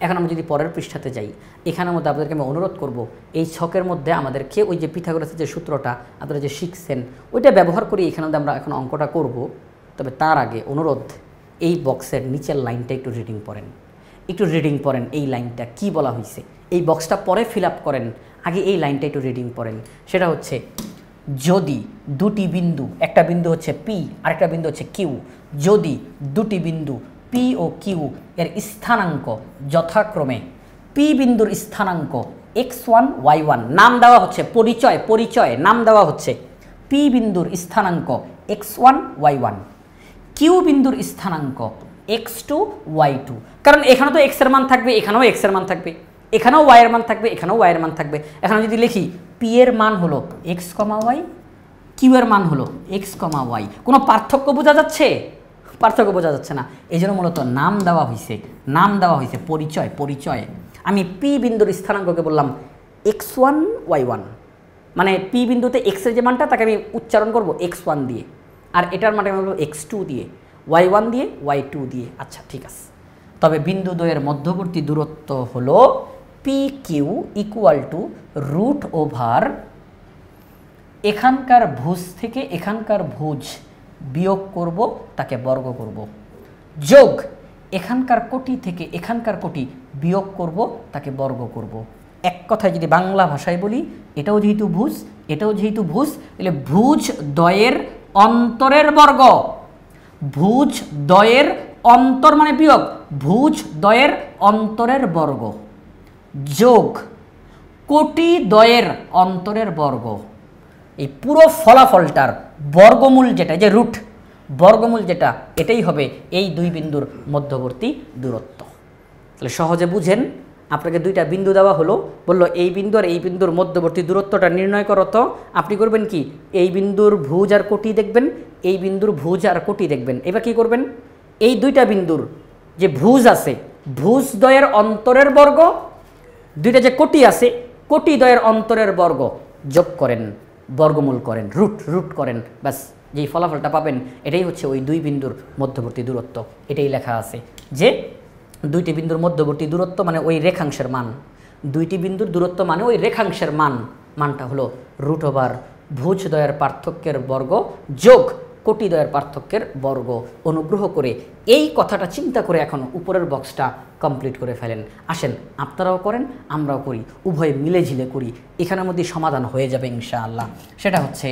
এখন আমরা যদি পরের পৃষ্ঠাতে যাই, এখানের মধ্যে আপনাদেরকে আমি অনুরোধ করব এই ছকের মধ্যে আমাদেরকে ওই যে পিথাগোরাসের যে সূত্রটা আপনারা যে শিখছেন ওইটা ব্যবহার করি এখানে আমরা এখন অঙ্কটা করব। তবে তার আগে অনুরোধ, এই বক্সের নিচের লাইনটা একটু রিডিং পড়েন। এই লাইনটা কি বলা হয়েছে? এই বক্সটা পরে ফিল আপ করেন, আগে এই লাইনটা একটু রিডিং পড়েন। সেটা হচ্ছে, যদি দুটি বিন্দু, একটা বিন্দু হচ্ছে পি আরেকটা বিন্দু হচ্ছে কিউ, যদি দুটি বিন্দু পি ও কিউ এর স্থানাঙ্ক যথাক্রমে, পি বিন্দুর স্থানাঙ্ক x1 y1, নাম দেওয়া হচ্ছে পরিচয় নাম দেওয়া হচ্ছে পি বিন্দুর স্থানাঙ্ক x1 y1, কিউ বিন্দুর স্থানাঙ্ক x2 y2। কারণ এখানে তো x এর মান থাকবে, এখানেও x এর মান থাকবে, এখানেও y এর মান থাকবে, এখানেও y এর মান থাকবে। এখন যদি লিখি p এর মান হলো x, y, কিউ এর মান হলো x, y, কোনো পার্থক্য বোঝা যাচ্ছে? পার্থক্য বোঝা যাচ্ছে না। এই জন্য মূলত নাম দেওয়া হয়েছে পরিচয়। আমি পি বিন্দুর স্থানাঙ্ককে বললাম x1 y1, মানে পি বিন্দুতে x এর যে মানটা তাকে আমি উচ্চারণ করব x1 দিয়ে, আর এটার মানটা আমি বলবো x2 দিয়ে, y1 দিয়ে, y2 দিয়ে। আচ্ছা ঠিক আছে, তবে বিন্দু দ্বয়ের মধ্যবর্তী দূরত্ব হলো PQ √, এখানকার ভুজ থেকে এখানকার ভুজ বিয়োগ করব, তাকে বর্গ করব, যোগ এখানকার কোটি থেকে এখানকার কোটি বিয়োগ করব, তাকে বর্গ করব। এক কথায় যদি বাংলা ভাষায় বলি, এটাও যেহেতু ভুজ, তাহলে ভুজ দ্বয়ের অন্তরের বর্গ, ভুজ দ্বয়ের অন্তর মানে বিয়োগ, ভুজ দ্বয়ের অন্তরের বর্গ যোগ কোটি দ্বয়ের অন্তরের বর্গ। এই পুরো ফলাফলটার বর্গমূল যেটা, যে রুট বর্গমূল যেটা, এটাই হবে এই দুই বিন্দুর মধ্যবর্তী দূরত্ব। তাহলে সহজে বুঝেন, আপনাকে দুইটা বিন্দু দেওয়া হলো, বললো এই বিন্দু আর এই বিন্দুর মধ্যবর্তী দূরত্বটা নির্ণয় করো। তো আপনি করবেন কি, এই বিন্দুর ভুজ আর কোটি দেখবেন, এই বিন্দুর ভুজ আর কোটি দেখবেন। এবার কি করবেন, এই দুইটা বিন্দুর যে ভুজ আছে, ভুজদ্বয়ের অন্তরের বর্গ, দুইটা যে কোটি আছে, কোটিদ্বয়ের অন্তরের বর্গ যোগ করেন, বর্গমূল করেন, রুট করেন, ব্যাস যেই ফলাফলটা পাবেন এটাই হচ্ছে ওই দুই বিন্দুর মধ্যবর্তী দূরত্ব। এটাই লেখা আছে যে দুইটি বিন্দুর মধ্যবর্তী দূরত্ব মানে ওই রেখাংশের মান, দুইটি বিন্দুর দূরত্ব মানে ওই রেখাংশের মানটা হলো √, ভুজদ্বয়ের পার্থক্যের বর্গ যোগ কোটিদ্বয়ের পার্থক্যের বর্গ। অনুগ্রহ করে এই কথাটা চিন্তা করে এখন উপরের বক্সটা কমপ্লিট করে ফেলেন। আসেন আপনারাও করেন, আমরাও করি, উভয়ে মিলেঝিলে করি, এখানের মধ্যে সমাধান হয়ে যাবে ইনশাআল্লাহ। সেটা হচ্ছে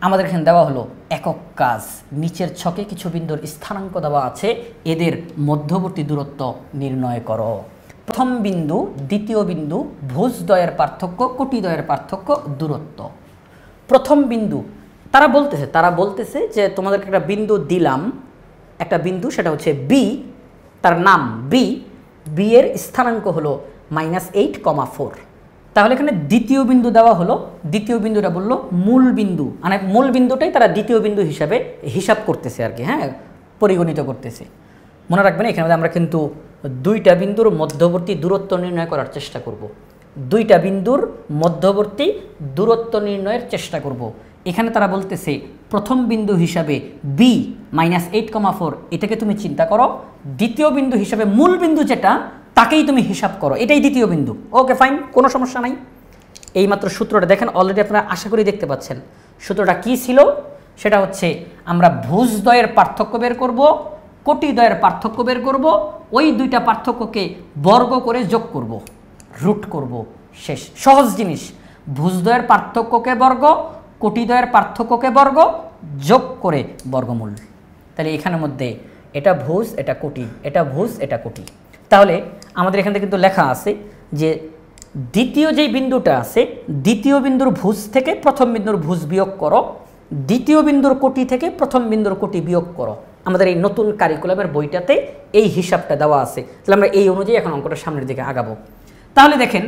আমাদের এখানে দেওয়া হলো একক কাজ, নিচের ছকে কিছু বিন্দুর স্থানাঙ্ক দেওয়া আছে, এদের মধ্যবর্তী দূরত্ব নির্ণয় করো। প্রথম বিন্দু, দ্বিতীয় বিন্দু, ভুজদ্বয়ের পার্থক্য, কোটিদ্বয়ের পার্থক্য, দূরত্ব। প্রথম বিন্দু তারা বলতেছে যে তোমাদেরকে একটা বিন্দু দিলাম, একটা বিন্দু সেটা হচ্ছে বি, তার নাম বি এর স্থানাঙ্ক হলো -8,4। তাহলে এখানে দ্বিতীয় বিন্দু দেওয়া হলো, দ্বিতীয় বিন্দুটা বললো মূল বিন্দু, মানে মূল বিন্দুটাই তারা দ্বিতীয় বিন্দু হিসাবে হিসাব করতেছে আর কি, হ্যাঁ, পরিগণিত করতেছে। মনে রাখবেন এখানে আমরা কিন্তু দুইটা বিন্দুর মধ্যবর্তী দূরত্ব নির্ণয় করার চেষ্টা করব, দুইটা বিন্দুর মধ্যবর্তী দূরত্ব নির্ণয়ের চেষ্টা করব। এখানে তারা বলতেছে প্রথম বিন্দু হিসাবে বি -8,4 এটাকে তুমি চিন্তা করো, দ্বিতীয় বিন্দু হিসাবে মূল বিন্দু যেটা তাকেই তুমি হিসাব করো, এটাই দ্বিতীয় বিন্দু। ওকে ফাইন, কোনো সমস্যা নাই। এইমাত্র সূত্রটা দেখেন, অলরেডি আপনারা আশা করি দেখতে পাচ্ছেন সূত্রটা কি ছিল। সেটা হচ্ছে আমরা ভুজদ্বয়ের পার্থক্য বের করব, কোটিদ্বয়ের পার্থক্য বের করব, ওই দুইটা পার্থক্যকে বর্গ করে যোগ করব, রুট করব, শেষ। সহজ জিনিস, ভুজদ্বয়ের পার্থক্যকে বর্গ, কোটিদ্বয়ের পার্থক্যকে বর্গ, যোগ করে বর্গমূল। তাহলে এখানের মধ্যে এটা ভুজ, এটা কোটি, এটা ভুজ, এটা কোটি। তাহলে আমাদের এখান থেকে কিন্তু লেখা আছে যে দ্বিতীয় যেই বিন্দুটা আছে, দ্বিতীয় বিন্দুর ভুজ থেকে প্রথম বিন্দুর ভুজ বিয়োগ করো, দ্বিতীয় বিন্দুর কোটি থেকে প্রথম বিন্দুর কোটি বিয়োগ করো। আমাদের এই নতুন কারিকুলামের বইটাতে এই হিসাবটা দেওয়া আছে। তাহলে আমরা এই অনুযায়ী এখন অঙ্কটা সামনের দিকে আগাবো। তাহলে দেখেন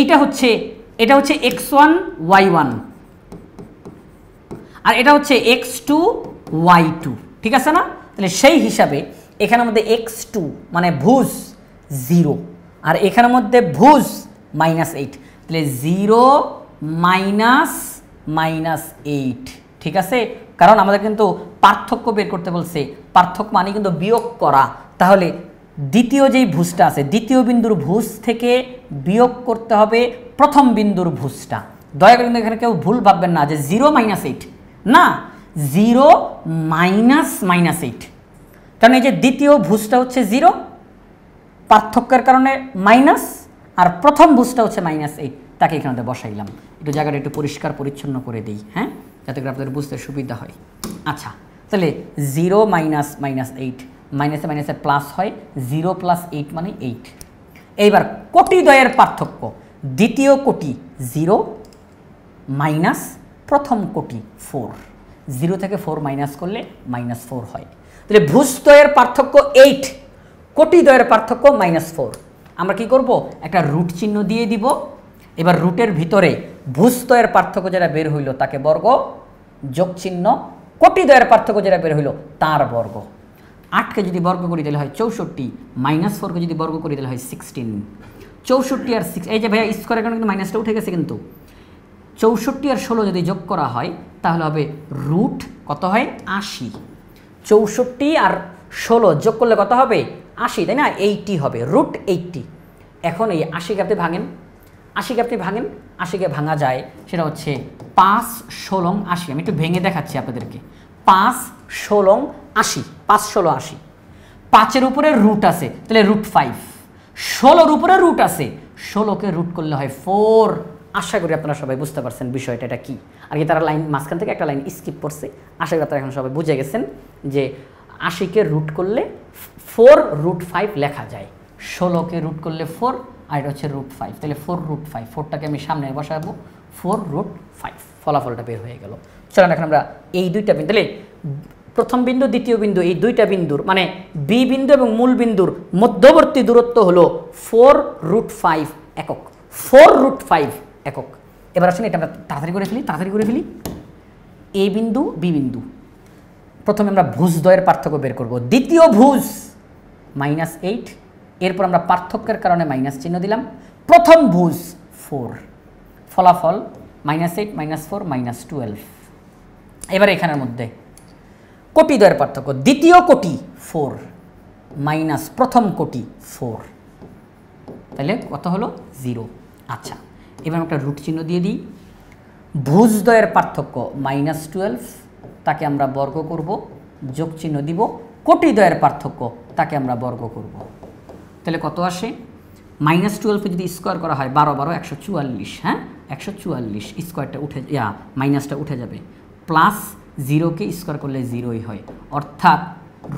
এটা হচ্ছে x1 y1 আর এটা হচ্ছে x2 y2, ঠিক আছে না? তাহলে সেই হিসাবে এখানের মধ্যে x2 মানে ভুজ 0 আর এখানের মধ্যে ভুজ -8, তাহলে 0 -8, ঠিক আছে? কারণ আমাদের কিন্তু পার্থক্য বের করতে বলছে, পার্থক্য মানে কিন্তু বিয়োগ করা। তাহলে দ্বিতীয় যেই ভুজটা আছে, দ্বিতীয় বিন্দুর ভুজ থেকে বিয়োগ করতে হবে প্রথম বিন্দুর ভুজটা। দয়া করে কিন্তু এখানে কেউ ভুল ভাববেন না যে 0 -8, না, 0 -8, কারণ এই যে দ্বিতীয় ভুজটা হচ্ছে 0, পার্থক্যের কারণে মাইনাস, আর প্রথম ভুজটা হচ্ছে -8, তাকে এখানে বসাইলাম। একটু জায়গাটা একটু পরিষ্কার পরিচ্ছন্ন করে দিই, হ্যাঁ, যাতে করে আপনাদের বুঝতে সুবিধা হয়। আচ্ছা, তাহলে 0 -8, মাইনাসে মাইনাসে প্লাস হয়, 0 + 8 মানে 8। এইবার কোটিদ্বয়ের পার্থক্য, দ্বিতীয় কোটি 0 মাইনাস প্রথম কোটি 4, 0 থেকে 4 মাইনাস করলে -4 হয়। তাহলে ভুজদ্বয়ের পার্থক্য 8, কোটিদ্বয়ের পার্থক্য -4। আমরা কি করব, একটা রুট চিহ্ন দিয়ে দিব। এবার রুটের ভিতরে ভুজদ্বয়ের পার্থক্য যেটা বের হইল তাকে বর্গ, যোগ চিহ্ন, কোটিদ্বয়ের পার্থক্য যেটা বের হইল তার বর্গ। 8কে যদি বর্গ করি তাহলে হয় 64, -4কে যদি বর্গ করি তাহলে হয় 16। 64 আর 6, এই যে ভাইয়া স্কোয়ারের কারণে কিন্তু মাইনাসটা উঠে গেছে, কিন্তু 64 আর 16 যদি যোগ করা হয় তাহলে হবে রুট কত হয় 80। 64 আর 16 যোগ করলে কত হবে 80, তাই না? 80 হবে, রুট 80। এখন এই 80কে আপনি ভাঙেন, 80কে ভাঙা যায়, সেটা হচ্ছে 5 16 80। আমি একটু ভেঙে দেখাচ্ছি আপনাদেরকে। 5 16 80, 5 16 80। 5-এর উপরে রুট আছে তাহলে √5, 16-র উপরে রুট আছে, 16কে রুট করলে হয় 4। আশা করি আপনারা সবাই বুঝতে পারছেন বিষয়টা এটা কি। আর কি তারা লাইন মাঝখান থেকে একটা লাইন স্কিপ করছে। আশা করি আপনারা এখন সবাই বুঝে গেছেন যে 80কে রুট করলে 4√5 লেখা যায়, 16কে রুট করলে 4, আর এটা হচ্ছে √5, তাহলে 4√5। 4টাকে আমি সামনে বসাবো, 4√5, ফলাফলটা বের হয়ে গেল। চলেন এখন আমরা এই দুইটা বিন্দু, তাহলে প্রথম বিন্দু দ্বিতীয় বিন্দু এই দুইটা বিন্দুর মানে বি বিন্দু এবং মূল বিন্দুর মধ্যবর্তী দূরত্ব হলো 4√5 একক, 4√5 একক। এবার আসলে এটা আমরা তাড়াতাড়ি করে ফেলি, এ বিন্দু বি বিন্দু, প্রথমে আমরা ভুজদ্বয়ের পার্থক্য বের করব। দ্বিতীয় ভুজ -8, এরপর আমরা পার্থক্যের কারণে মাইনাস চিহ্ন দিলাম। প্রথম ভুজ 4, ফলাফল -8 -4 -12। এবার এখানের মধ্যে কোটিদ্বয়ের পার্থক্য, দ্বিতীয় কোটি 4 মাইনাস প্রথম কোটি 4, তাহলে কত হলো 0। আচ্ছা, এবার একটা রুট চিহ্ন দিয়ে দিই। ভুজদ্বয়ের পার্থক্য -12, তাকে আমরা বর্গ করব, যোগ চিহ্ন দিব। কোটিদ্বয়ের পার্থক্য তাকে আমরা বর্গ করব, তাহলে কত আসে? -12 যদি স্কোয়ার করা হয় 12 12 144, হ্যাঁ 144, স্কোয়ারটা উঠে মাইনাসটা উঠে যাবে, প্লাস 0কে স্কোয়ার করলে 0ই হয়, অর্থাৎ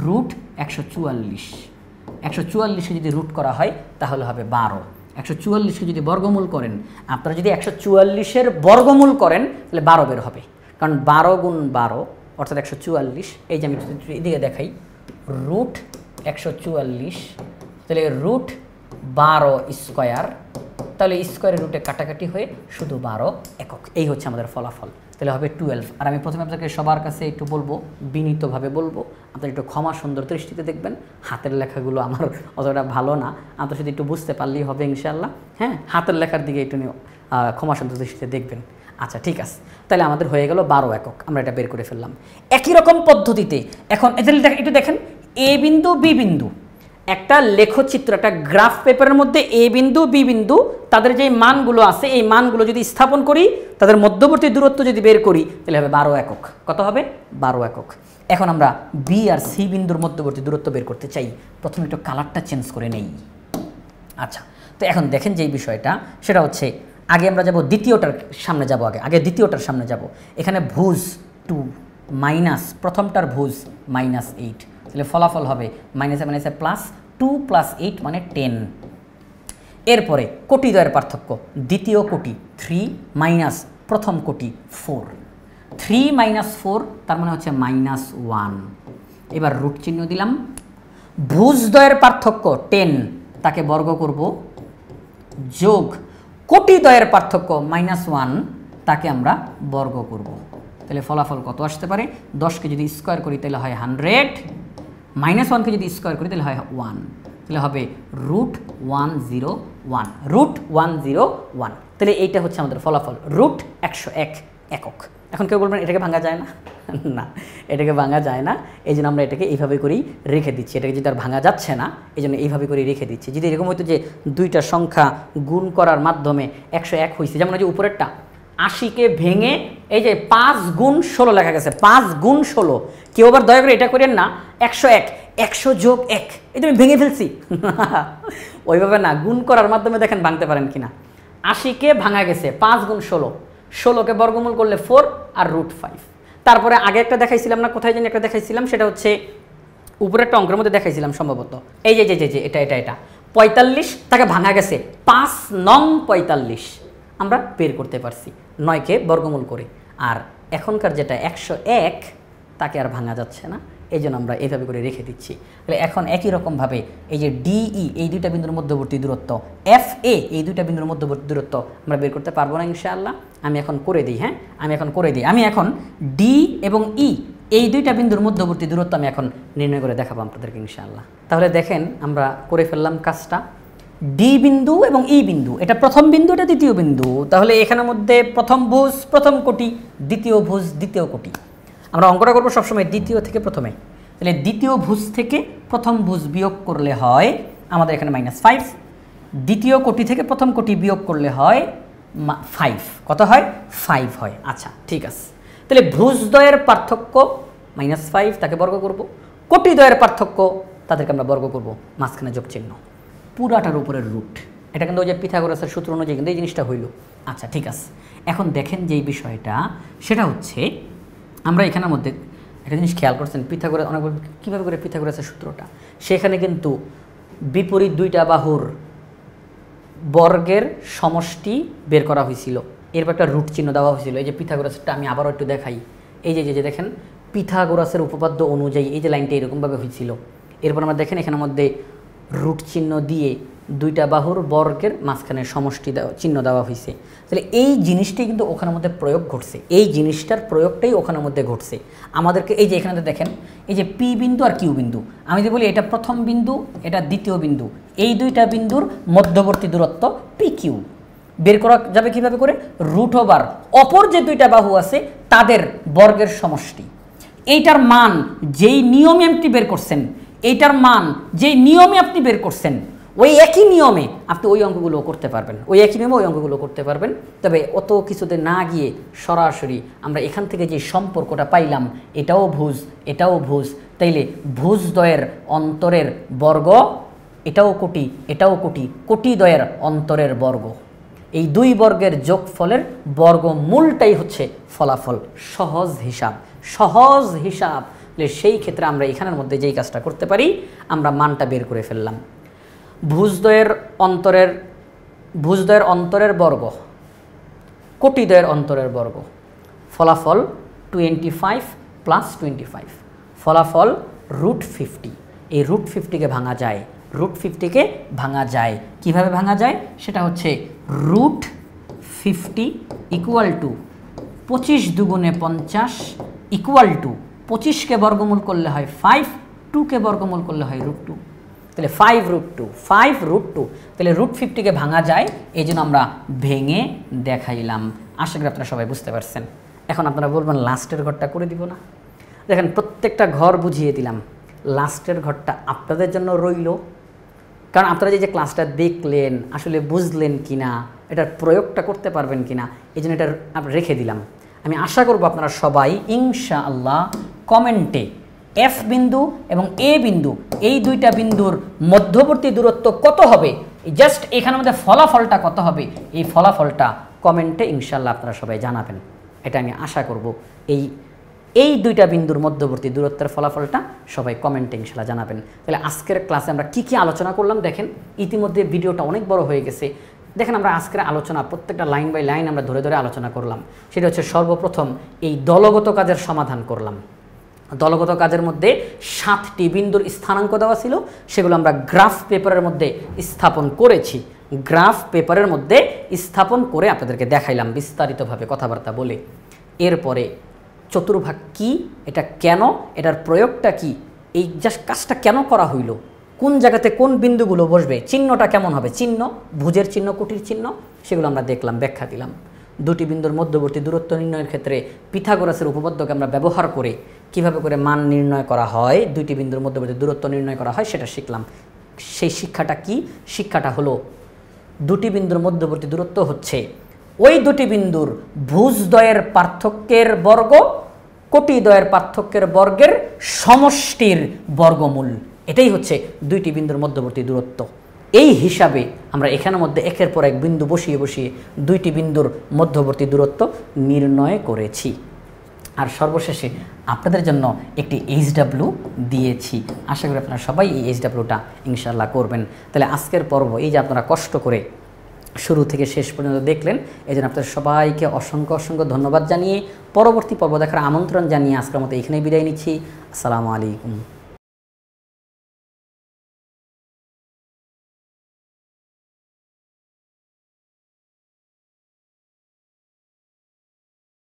রুট 144। 144কে যদি রুট করা হয় তাহলে হবে 12। 144কে যদি বর্গমূল করেন, আপনারা যদি 144-এর বর্গমূল করেন তাহলে 12 বের হবে, কারণ 12 গুণ 12 অর্থাৎ 144। এই যে আমি এদিকে দেখাই, রুট 144, তাহলে রুট 12 স্কোয়ার, তাহলে স্কোয়ারের রুটে কাটাকাটি হয়ে শুধু 12 একক। এই হচ্ছে আমাদের ফলাফল, তাহলে হবে 12। আর আমি প্রথমে আপনাকে সবার কাছে একটু বলবো, বিনীতভাবে বলবো, আপনারা একটু ক্ষমা সুন্দর দৃষ্টিতে দেখবেন। হাতের লেখাগুলো আমার অতটা ভালো না, আপনারা শুধু একটু বুঝতে পারলেই হবে ইনশাআল্লাহ। হ্যাঁ, হাতের লেখার দিকে একটু ক্ষমা সুন্দর দৃষ্টিতে দেখবেন। আচ্ছা ঠিক আছে, তাহলে আমাদের হয়ে গেল 12 একক, আমরা এটা বের করে ফেললাম। একই রকম পদ্ধতিতে এখন একটু দেখেন, এ বিন্দু বি বিন্দু, একটা লেখচিত্র, একটা গ্রাফ পেপারের মধ্যে এ বিন্দু বি বিন্দু, তাদের যে মানগুলো আছে এই মানগুলো যদি স্থাপন করি, তাদের মধ্যবর্তী দূরত্ব যদি বের করি, তাহলে হবে 12 একক। কত হবে? 12 একক। এখন আমরা বি আর সি বিন্দুর মধ্যবর্তী দূরত্ব বের করতে চাই। প্রথমে একটু কালারটা চেঞ্জ করে নেই। আচ্ছা, তো এখন দেখেন যেই বিষয়টা, সেটা হচ্ছে আগে আমরা যাব দ্বিতীয়টার সামনে যাব, আগে দ্বিতীয়টার সামনে যাব। এখানে ভুজ 2 মাইনাস প্রথমটার ভুজ -8, তাহলে ফলাফল হবে মাইনাসে মাইনাসে প্লাস, 2 + 8 মানে 10। এরপরে কোটিদ্বয়ের পার্থক্য, দ্বিতীয় কোটি 3 মাইনাস প্রথম কোটি 4, 3 - 4 তার মানে হচ্ছে -1। এবার রুট চিহ্ন দিলাম। ভুজদ্বয়ের পার্থক্য 10, তাকে বর্গ করব, যোগ কোটিদ্বয়ের পার্থক্য -1, তাকে আমরা বর্গ করব। তাহলে ফলাফল কত আসতে পারে? 10কে যদি স্কোয়ার করি তাহলে হয় 100, -1কে যদি স্কোয়ার করি তাহলে হয় 1, তাহলে হবে √101, √101। তাহলে এইটা হচ্ছে আমাদের ফলাফল, √101 একক। এখন কেউ বলবেন এটাকে ভাঙা যায় না? না, এটাকে ভাঙা যায় না, এই জন্য আমরা এটাকে এইভাবে করেই রেখে দিচ্ছি। এটাকে যদি আর ভাঙা যাচ্ছে না, এই জন্য এইভাবে করেই রেখে দিচ্ছি। যদি এরকম হয়তো যে দুইটা সংখ্যা গুণ করার মাধ্যমে 101 হয়েছে, যেমন যে উপরেরটা 80কে ভেঙে এই যে 5 গুণ 16 লেখা গেছে, 5 গুণ 16। কেউ আবার দয়া করে এটা করেন না 101, 100 যোগ 1, এই তুমি ভেঙে ফেলছি। ওইভাবে না, গুণ করার মাধ্যমে দেখেন ভাঙতে পারেন কিনা। 80কে ভাঙা গেছে 5 গুণ 16, 16কে বর্গমূল করলে 4 আর √5। তারপরে আগে একটা দেখাইছিলাম না, কোথায় জানি একটা দেখাইছিলাম, সেটা হচ্ছে উপরে একটা অঙ্কের মধ্যে দেখাইছিলাম সম্ভবত, এই যে এটা 45, তাকে ভাঙা গেছে 5 নং 45, আমরা বের করতে পারছি 9কে বর্গমূল করে। আর এখনকার যেটা 101, তাকে আর ভাঙা যাচ্ছে না, এই জন্য আমরা এইভাবে করে রেখে দিচ্ছি। তাহলে এখন একই রকমভাবে এই যে DE, এই দুইটা বিন্দুর মধ্যবর্তী দূরত্ব, FA, এই দুইটা বিন্দুর মধ্যবর্তী দূরত্ব আমরা বের করতে পারবো না ইনশাআল্লাহ। আমি এখন করে দিই, হ্যাঁ আমি এখন D এবং E, এই দুইটা বিন্দুর মধ্যবর্তী দূরত্ব আমি এখন নির্ণয় করে দেখাবো আপনাদেরকে ইনশাআল্লাহ। তাহলে দেখেন আমরা করে ফেললাম কাজটা। ডি বিন্দু এবং ই বিন্দু, এটা প্রথম বিন্দু, এটা দ্বিতীয় বিন্দু। তাহলে এখানের মধ্যে প্রথম ভুজ প্রথম কোটি, দ্বিতীয় ভুজ দ্বিতীয় কোটি। আমরা অঙ্কটা করবো সবসময় দ্বিতীয় থেকে প্রথমে। তাহলে দ্বিতীয় ভুজ থেকে প্রথম ভুজ বিয়োগ করলে হয় আমাদের এখানে -5, দ্বিতীয় কোটি থেকে প্রথম কোটি বিয়োগ করলে হয় 5। কত হয়? 5 হয়। আচ্ছা ঠিক আছে, তাহলে ভুজদ্বয়ের পার্থক্য -5, তাকে বর্গ করব। কোটিদ্বয়ের পার্থক্য, তাদেরকে আমরা বর্গ করব, মাঝখানে যোগ চিহ্ন, পুরাটার উপরের রুট। এটা কিন্তু ওই যে পিথাগোরাসের সূত্র অনুযায়ী কিন্তু এই জিনিসটা হইল। আচ্ছা ঠিক আছে, এখন দেখেন যেই বিষয়টা, সেটা হচ্ছে আমরা এখানের মধ্যে একটা জিনিস খেয়াল করছেন, পিথাগোরাস অনেক কীভাবে করে পিথাগোরাসের সূত্রটা, সেখানে কিন্তু বিপরীত দুইটা বাহুর বর্গের সমষ্টি বের করা হয়েছিল, এরপর একটা রুট চিহ্ন দেওয়া হয়েছিল। এই যে পিথাগোরাসটা আমি আবারও একটু দেখাই, এই যে দেখেন পিথাগোরাসের উপপাদ্য অনুযায়ী এই যে লাইনটা এরকমভাবে হয়েছিল। এরপর আমরা দেখেন এখানের মধ্যে রুট চিহ্ন দিয়ে দুইটা বাহুর বর্গের মাঝখানে সমষ্টি চিহ্ন দেওয়া হয়েছে। তাহলে এই জিনিসটাই কিন্তু ওখানের মধ্যে প্রয়োগ ঘটছে, এই জিনিসটার প্রয়োগটাই ওখানের মধ্যে ঘটছে। আমাদেরকে এই যে এখানে দেখেন এই যে পি বিন্দু আর কিউ বিন্দু, আমি যদি বলি এটা প্রথম বিন্দু এটা দ্বিতীয় বিন্দু, এই দুইটা বিন্দুর মধ্যবর্তী দূরত্ব পি কিউ বের করা যাবে কিভাবে করে, রুট ওভার অপর যে দুইটা বাহু আছে তাদের বর্গের সমষ্টি। এইটার মান যেই নিয়মে আপনি বের করছেন, এইটার মান যেই নিয়মে আপনি বের করছেন, ওই একই নিয়মে আপনি ওই অঙ্কগুলো করতে পারবেন, ওই একই নিয়মে ওই অঙ্কগুলো করতে পারবেন। তবে অত কিছুতে না গিয়ে সরাসরি আমরা এখান থেকে যে সম্পর্কটা পাইলাম, এটাও ভুজ এটাও ভুজ, তাইলে ভুজদ্বয়ের অন্তরের বর্গ, এটাও কোটি এটাও কোটি, কোটিদ্বয়ের অন্তরের বর্গ, এই দুই বর্গের যোগফলের বর্গমূলটাই হচ্ছে ফলাফল। সহজ হিসাব, সহজ হিসাব। সেই ক্ষেত্রে আমরা এখানের মধ্যে যেই কাজটা করতে পারি, আমরা মানটা বের করে ফেললাম। ভুজদ্বয়ের অন্তরের বর্গ, কোটিদ্বয়ের অন্তরের বর্গ, ফলাফল 25 + 25, ফলাফল √50। এই √50কে ভাঙা যায়, √50কে ভাঙা যায় কিভাবে ভাঙা যায়, সেটা হচ্ছে √50 = 25 দুগুণে 50 = 25কে বর্গমূল করলে হয় 5, 2কে বর্গমূল করলে হয় √2, তাহলে 5√2। তাহলে √50কে ভাঙা যায়, এই জন্য আমরা ভেঙে দেখাইলাম। আশা করি আপনারা সবাই বুঝতে পারছেন। এখন আপনারা বলবেন লাস্টের ঘরটা করে দিব না? দেখেন প্রত্যেকটা ঘর বুঝিয়ে দিলাম, লাস্টের ঘরটা আপনাদের জন্য রইল। কারণ আপনারা যে ক্লাসটা দেখলেন আসলে বুঝলেন কিনা, এটার প্রয়োগটা করতে পারবেন কিনা, এই জন্য এটা রেখে দিলাম। আমি আশা করব আপনারা সবাই ইনশাআল্লাহ কমেন্টে এফ বিন্দু এবং এ বিন্দু, এই দুইটা বিন্দুর মধ্যবর্তী দূরত্ব কত হবে, জাস্ট এখানের মধ্যে ফলাফলটা কত হবে, এই ফলাফলটা কমেন্টে ইনশাআল্লাহ আপনারা সবাই জানাবেন। এটা আমি আশা করব এই দুইটা বিন্দুর মধ্যবর্তী দূরত্বের ফলাফলটা সবাই কমেন্টে ইনশাআল্লাহ জানাবেন। তাহলে আজকের ক্লাসে আমরা কি কি আলোচনা করলাম দেখেন, ইতিমধ্যে ভিডিওটা অনেক বড় হয়ে গেছে। দেখেন আমরা আজকের আলোচনা প্রত্যেকটা লাইন বাই লাইন আমরা ধরে ধরে আলোচনা করলাম। সেটা হচ্ছে সর্বপ্রথম এই দলগত কাজের সমাধান করলাম। দলগত কাজের মধ্যে 7টি বিন্দুর স্থানাঙ্ক দেওয়া ছিল, সেগুলো আমরা গ্রাফ পেপারের মধ্যে স্থাপন করেছি। গ্রাফ পেপারের মধ্যে স্থাপন করে আপনাদেরকে দেখাইলাম বিস্তারিতভাবে কথাবার্তা বলে। এরপরে চতুর্ভাগ কি, এটা কেন, এটার প্রয়োগটা কি, এই জাস্ট কাজটা কেন করা হইল, কোন জায়গাতে কোন বিন্দুগুলো বসবে, চিহ্নটা কেমন হবে, চিহ্ন ভুজের চিহ্ন কোটির চিহ্ন, সেগুলো আমরা দেখলাম, ব্যাখ্যা দিলাম। দুটি বিন্দুর মধ্যবর্তী দূরত্ব নির্ণয়ের ক্ষেত্রে পিথাগোরাসের উপপাদ্যকে আমরা ব্যবহার করে কিভাবে করে মান নির্ণয় করা হয়, দুইটি বিন্দুর মধ্যবর্তী দূরত্ব নির্ণয় করা হয়, সেটা শিখলাম। সেই শিক্ষাটা কি, শিক্ষাটা হলো দুটি বিন্দুর মধ্যবর্তী দূরত্ব হচ্ছে ওই দুটি বিন্দুর ভুজদ্বয়ের পার্থক্যের বর্গ, কোটিদ্বয়ের পার্থক্যের বর্গের সমষ্টির বর্গমূল। এটাই হচ্ছে দুইটি বিন্দুর মধ্যবর্তী দূরত্ব। এই হিসাবে আমরা এখানের মধ্যে একের পর এক বিন্দু বসিয়ে বসিয়ে দুইটি বিন্দুর মধ্যবর্তী দূরত্ব নির্ণয় করেছি। আর সর্বশেষে আপনাদের জন্য একটি HW দিয়েছি। আশা করি আপনারা সবাই এই HWটা ইনশাআল্লাহ করবেন। তাহলে আজকের পর্ব এই যে আপনারা কষ্ট করে শুরু থেকে শেষ পর্যন্ত দেখলেন, এই জন্য আপনাদের সবাইকে অসংখ্য অসংখ্য ধন্যবাদ জানিয়ে পরবর্তী পর্ব দেখার আমন্ত্রণ জানিয়ে আজকের মতো এখানেই বিদায় নিচ্ছি। আসসালামু আলাইকুম।